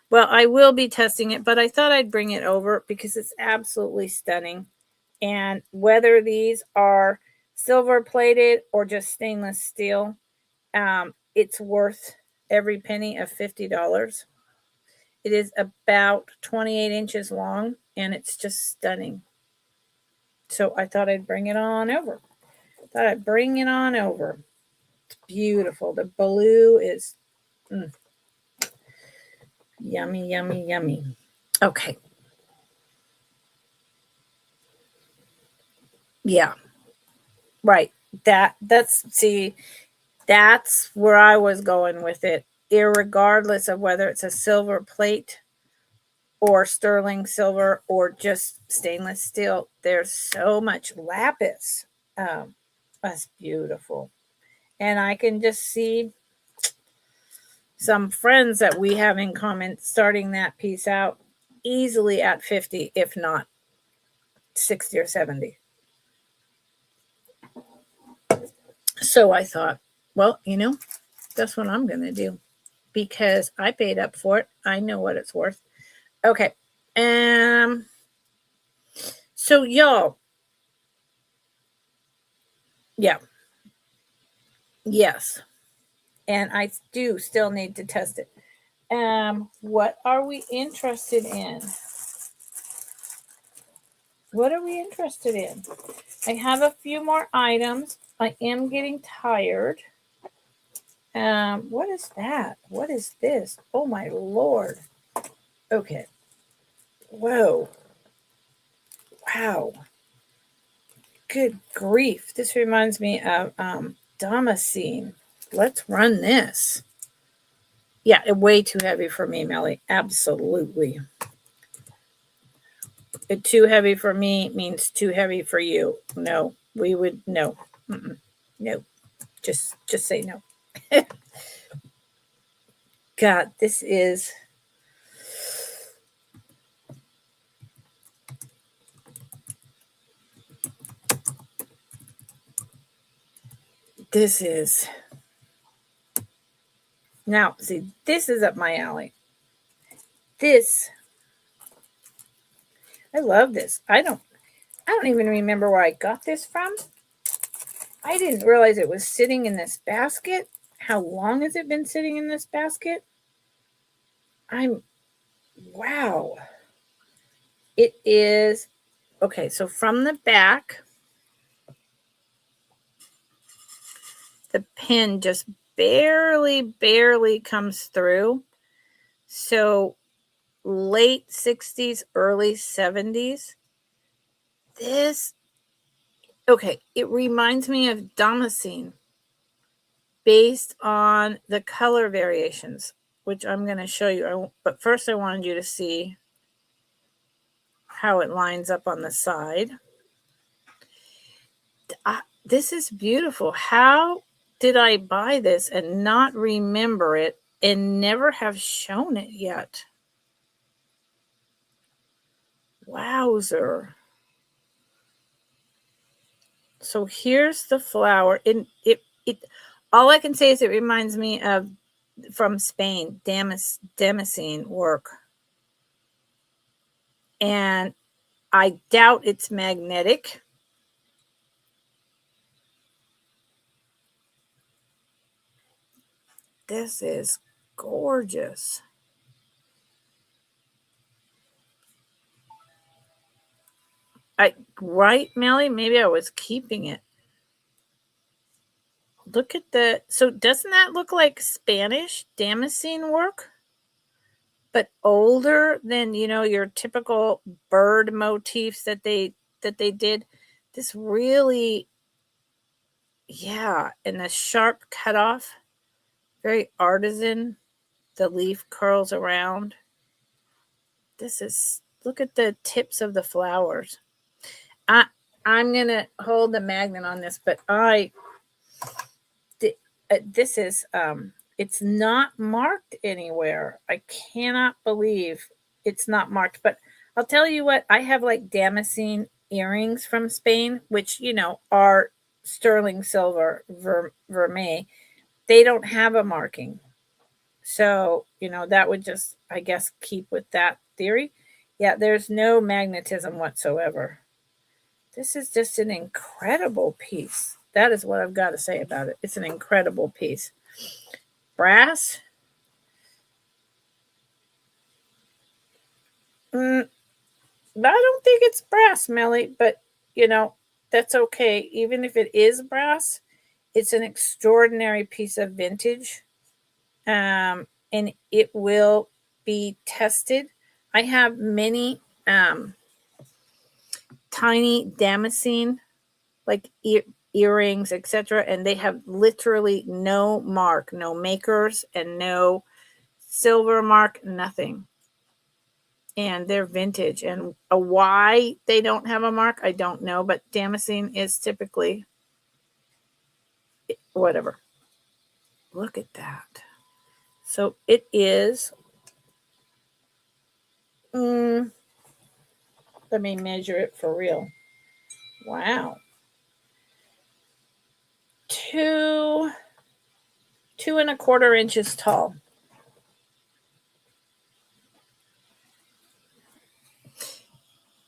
Well, I will be testing it, but I thought I'd bring it over because it's absolutely stunning. And whether these are silver plated or just stainless steel, it's worth every penny of $50. It is about 28 inches long, and it's just stunning. So I thought I'd bring it on over. It's beautiful. The blue is yummy, yummy, yummy. Okay. Yeah. Right. That's where I was going with it. Irregardless of whether it's a silver plate or sterling silver or just stainless steel, there's so much lapis. That's beautiful. And I can just see some friends that we have in common starting that piece out easily at 50, if not 60 or 70. So I thought, well, that's what I'm going to do because I paid up for it. I know what it's worth. Okay. So y'all, yeah, yes. And I do still need to test it. What are we interested in? What are we interested in? I have a few more items. I am getting tired. What is that? What is this? Oh my Lord. Okay. Whoa. Wow. Good grief. This reminds me of Damascene. Let's run this. Yeah, way too heavy for me, Melly. Absolutely. Too heavy for me means too heavy for you. No, we would no. No. Just say no. God, this is now, see, this is up my alley. I love this. I don't even remember where I got this from. I didn't realize it was sitting in this basket. How long has it been sitting in this basket? Wow. It is, okay, so from the back, the pin just barely comes through. So late 60s, early 70s. It reminds me of Damascene based on the color variations, which I'm going to show you. But first I wanted you to see how it lines up on the side. This is beautiful. How did I buy this and not remember it and never have shown it yet? Wowzer. So here's the flower. It all I can say is it reminds me of from Spain, Damascene work. And I doubt it's magnetic. This is gorgeous. Right, Melly? Maybe I was keeping it. Look at so doesn't that look like Spanish Damascene work? But older than, your typical bird motifs that they did. This really, yeah, and the sharp cutoff, very artisan. The leaf curls around. Look at the tips of the flowers. I'm going to hold the magnet on this, but this is, it's not marked anywhere. I cannot believe it's not marked, but I'll tell you what, I have like Damascene earrings from Spain, which, are sterling silver, vermeil. They don't have a marking. So, that would just, I guess, keep with that theory. Yeah, there's no magnetism whatsoever. This is just an incredible piece. That is what I've got to say about it. It's an incredible piece. Brass. I don't think it's brass, Melly, but that's okay. Even if it is brass, it's an extraordinary piece of vintage. And it will be tested. I have many tiny damascene, like earrings, etc., and they have literally no mark, no makers, and no silver mark, nothing. And they're vintage. And why they don't have a mark, I don't know, but damascene is typically whatever. Look at that. So it is. Let me measure it for real. Wow. 2.25 inches tall.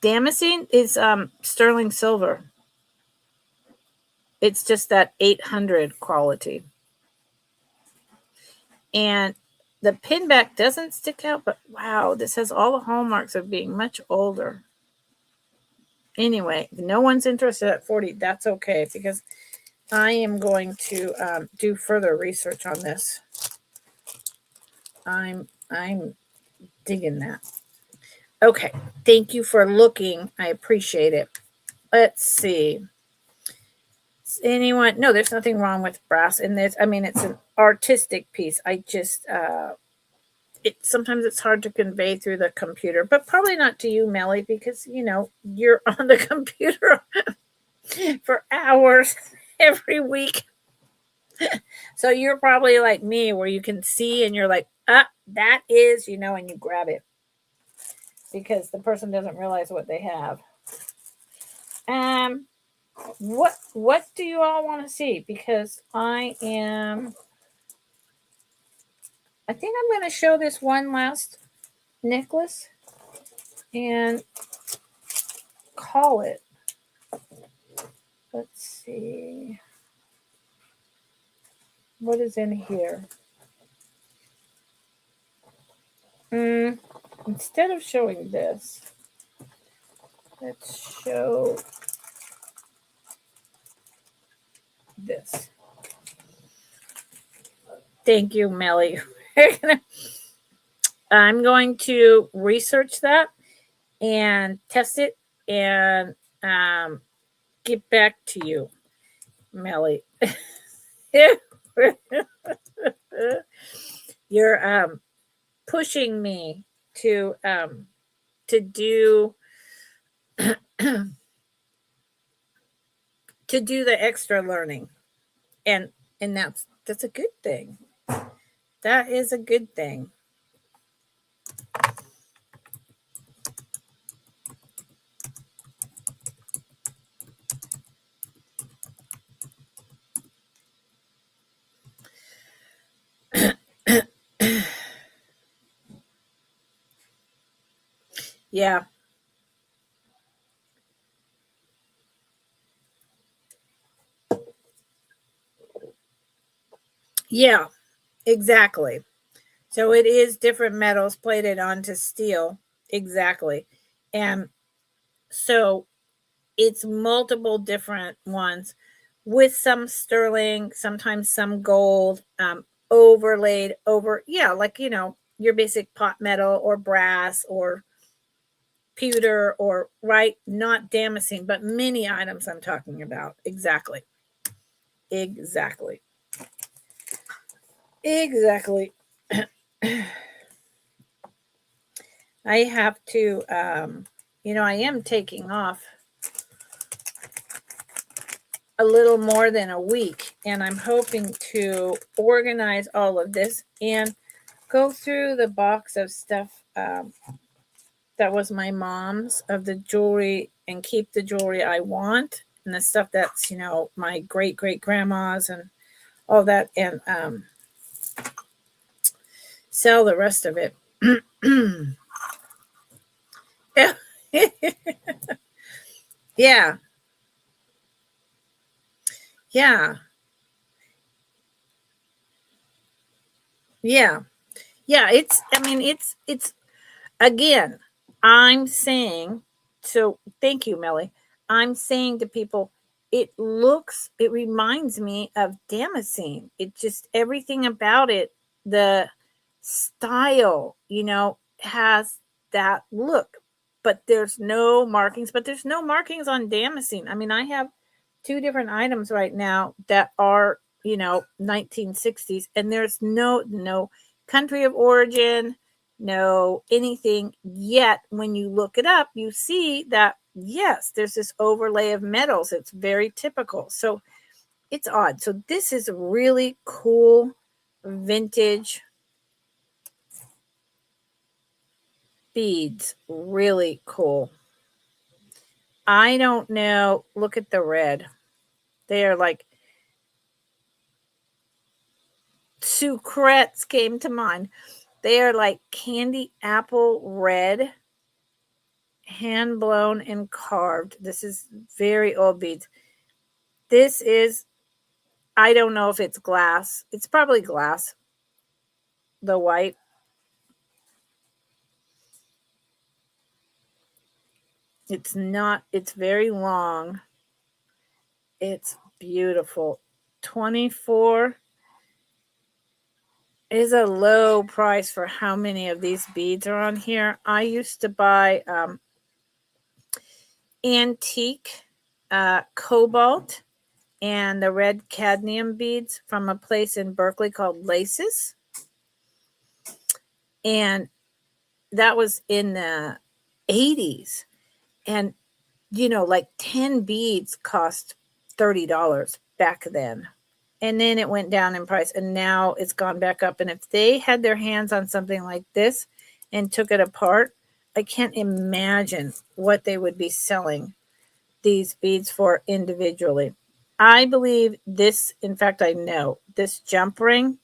Damascene is sterling silver. It's just that 800 quality. And the pinback doesn't stick out, but wow, this has all the hallmarks of being much older. Anyway, if no one's interested at 40, that's okay, because I am going to do further research on this. I'm digging that. Okay, thank you for looking. I appreciate it. Let's see. Anyone? No, there's nothing wrong with brass in this. I mean, it's an artistic piece. I just sometimes it's hard to convey through the computer, but probably not to you, Melly, because you're on the computer for hours every week. So you're probably like me, where you can see and you're like, that is, and you grab it because the person doesn't realize what they have. What do you all want to see? Because I think I'm going to show this one last necklace and call it. Let's see. What is in here? Instead of showing this, let's show this. Thank you, Melly. I'm going to research that and test it and get back to you, Melly. You're pushing me to do to do the extra learning, and that's a good thing. That is a good thing. Yeah. Yeah, exactly. So it is different metals plated onto steel. Exactly. And so it's multiple different ones with some sterling, sometimes some gold, overlaid over, like, your basic pot metal or brass or pewter or, right, not damascene, but many items I'm talking about. Exactly. I have to, I am taking off a little more than a week, and I'm hoping to organize all of this and go through the box of stuff that was my mom's, of the jewelry, and keep the jewelry I want, and the stuff that's, my great grandma's and all that. And sell the rest of it. Yeah. Yeah. Yeah. Yeah. It's again, I'm saying, so thank you, Melly. I'm saying to people, it reminds me of Damascene. It just, everything about it, the style, has that look. But there's no markings, on Damascene. I mean, I have two different items right now that are, 1960s, and there's no country of origin, no anything. Yet when you look it up, you see that yes, there's this overlay of metals. It's very typical. So it's odd. So this is really cool vintage beads. Really cool. I don't know. Look at the red. They are like, sucrets came to mind. They are like candy apple red, hand blown and carved. This is very old beads. This is, I don't know if it's glass. It's probably glass. The white. It's not, it's very long. It's beautiful. 24 is a low price for how many of these beads are on here. I used to buy antique cobalt and the red cadmium beads from a place in Berkeley called Laces. And that was in the 80s. And, like 10 beads cost $30 back then. And then it went down in price, and now it's gone back up. And if they had their hands on something like this and took it apart, I can't imagine what they would be selling these beads for individually. I believe this, in fact, I know this jump ring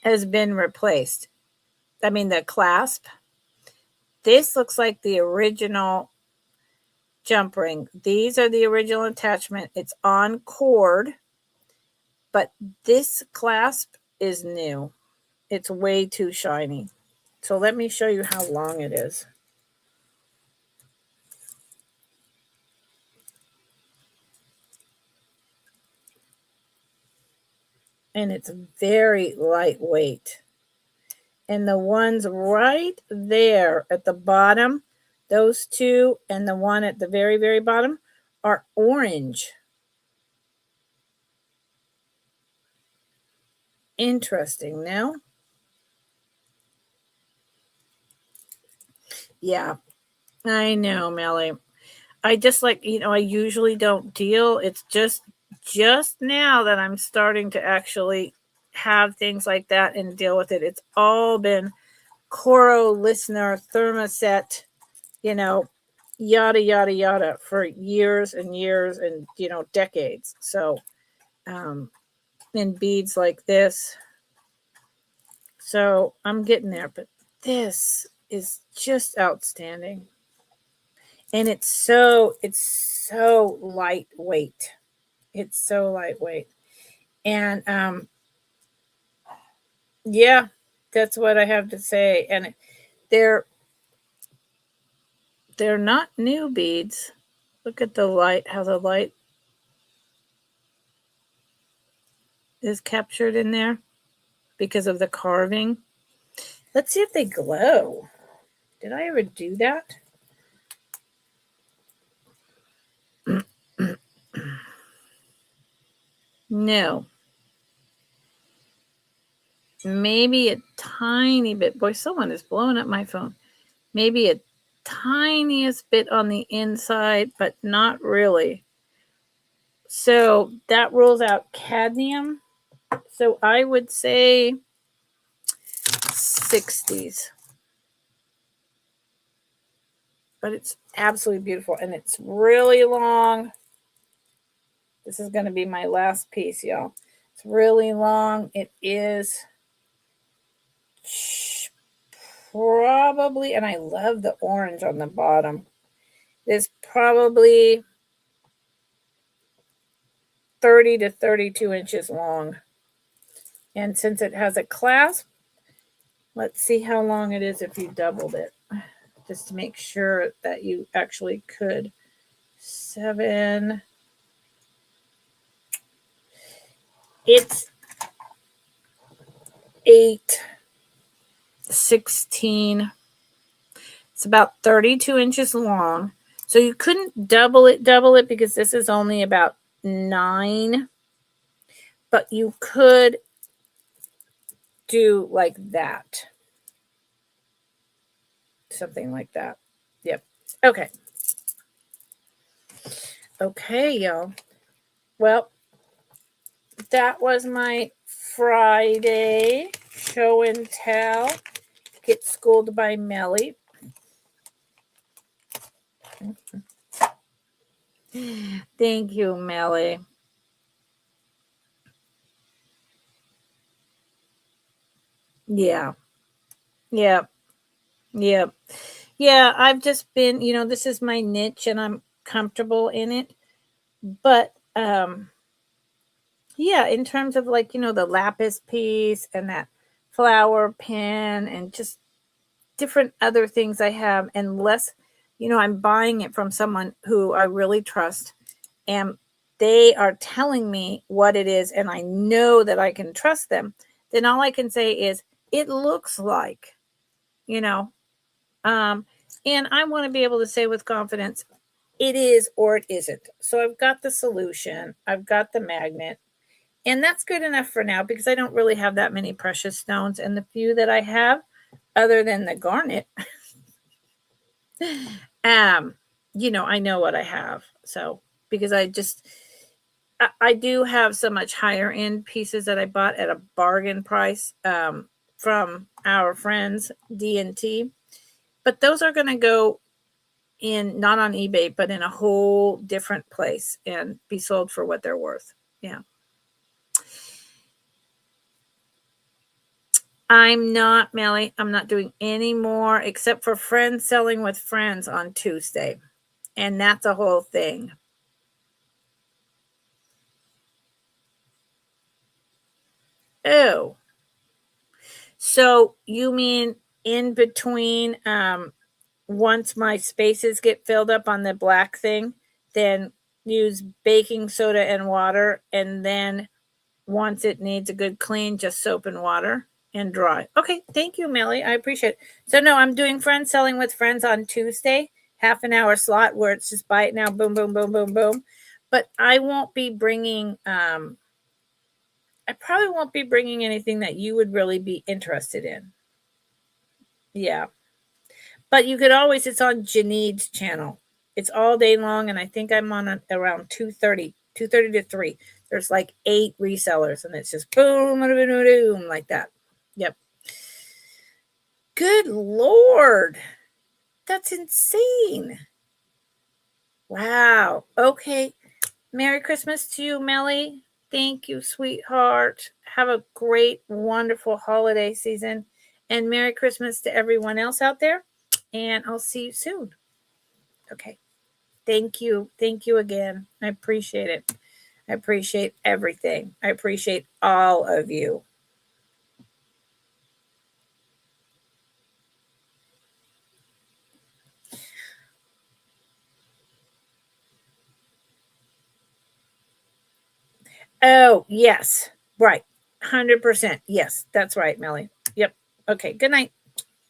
has been replaced. I mean, the clasp. This looks like the original jump ring. These are the original attachment. It's on cord, but this clasp is new. It's way too shiny. So let me show you how long it is. And it's very lightweight. And the ones right there at the bottom, those two, and the one at the very, very bottom are orange. Interesting. Now, yeah, I know, Melly. I just like, I usually don't deal. It's just now that I'm starting to actually have things like that and deal with it. It's all been Coro listener thermoset, yada, yada, yada for years and years and, decades. So, in beads like this. So I'm getting there, but this is just outstanding. And it's so lightweight. It's so lightweight. And yeah, that's what I have to say. And they're not new beads. Look at the light, how the light is captured in there because of the carving. Let's see if they glow. Did I ever do that? No. Maybe a tiny bit. Boy, someone is blowing up my phone. Maybe a tiniest bit on the inside, but not really. So that rules out cadmium. So I would say 60s. But it's absolutely beautiful, and it's really long. This is going to be my last piece, y'all. It's really long. It is probably, and I love the orange on the bottom, is probably 30 to 32 inches long. And since it has a clasp, let's see how long it is if you doubled it, just to make sure that you actually could. 7. It's 8, 16. It's about 32 inches long. So you couldn't double it because this is only about 9. But you could do like that. Something like that. Yep. Okay. Okay, y'all. Well, that was my Friday show and tell. Get schooled by Melly. Thank you, Melly. Yeah. Yeah. Yeah. Yeah, I've just been, this is my niche and I'm comfortable in it. But yeah, in terms of like, the lapis piece and that flower pen and just different other things I have, and less, I'm buying it from someone who I really trust and they are telling me what it is and I know that I can trust them, then all I can say is it looks like, and I want to be able to say with confidence, it is or it isn't. So I've got the solution, I've got the magnet, and that's good enough for now because I don't really have that many precious stones. And the few that I have, other than the garnet, I know what I have. So, because I do have so much higher end pieces that I bought at a bargain price from our friends D&T. But those are going to go in, not on eBay, but in a whole different place and be sold for what they're worth. Yeah. I'm not, Melly. I'm not doing any more except for friends selling with friends on Tuesday. And that's a whole thing. Oh. So you mean in between, once my spaces get filled up on the black thing, then use baking soda and water, and then once it needs a good clean, just soap and water and dry. Okay, thank you, Melly. I appreciate it. So no, I'm doing friends selling with friends on Tuesday, half an hour slot where it's just buy it now, boom, boom, boom, boom, boom. But I won't be bringing, I probably won't be bringing anything that you would really be interested in. Yeah. But you could always, it's on Janine's channel. It's all day long, and I think I'm on around 2:30 to 3. There's like 8 resellers, and it's just boom, boom, boom, boom, like that. Yep. Good Lord. That's insane. Wow. Okay. Merry Christmas to you, Melly. Thank you, sweetheart. Have a great, wonderful holiday season. And Merry Christmas to everyone else out there. And I'll see you soon. Okay. Thank you. Thank you again. I appreciate it. I appreciate everything. I appreciate all of you. Oh, yes. Right. 100%. Yes, that's right, Melly. Yep. Okay. Good night.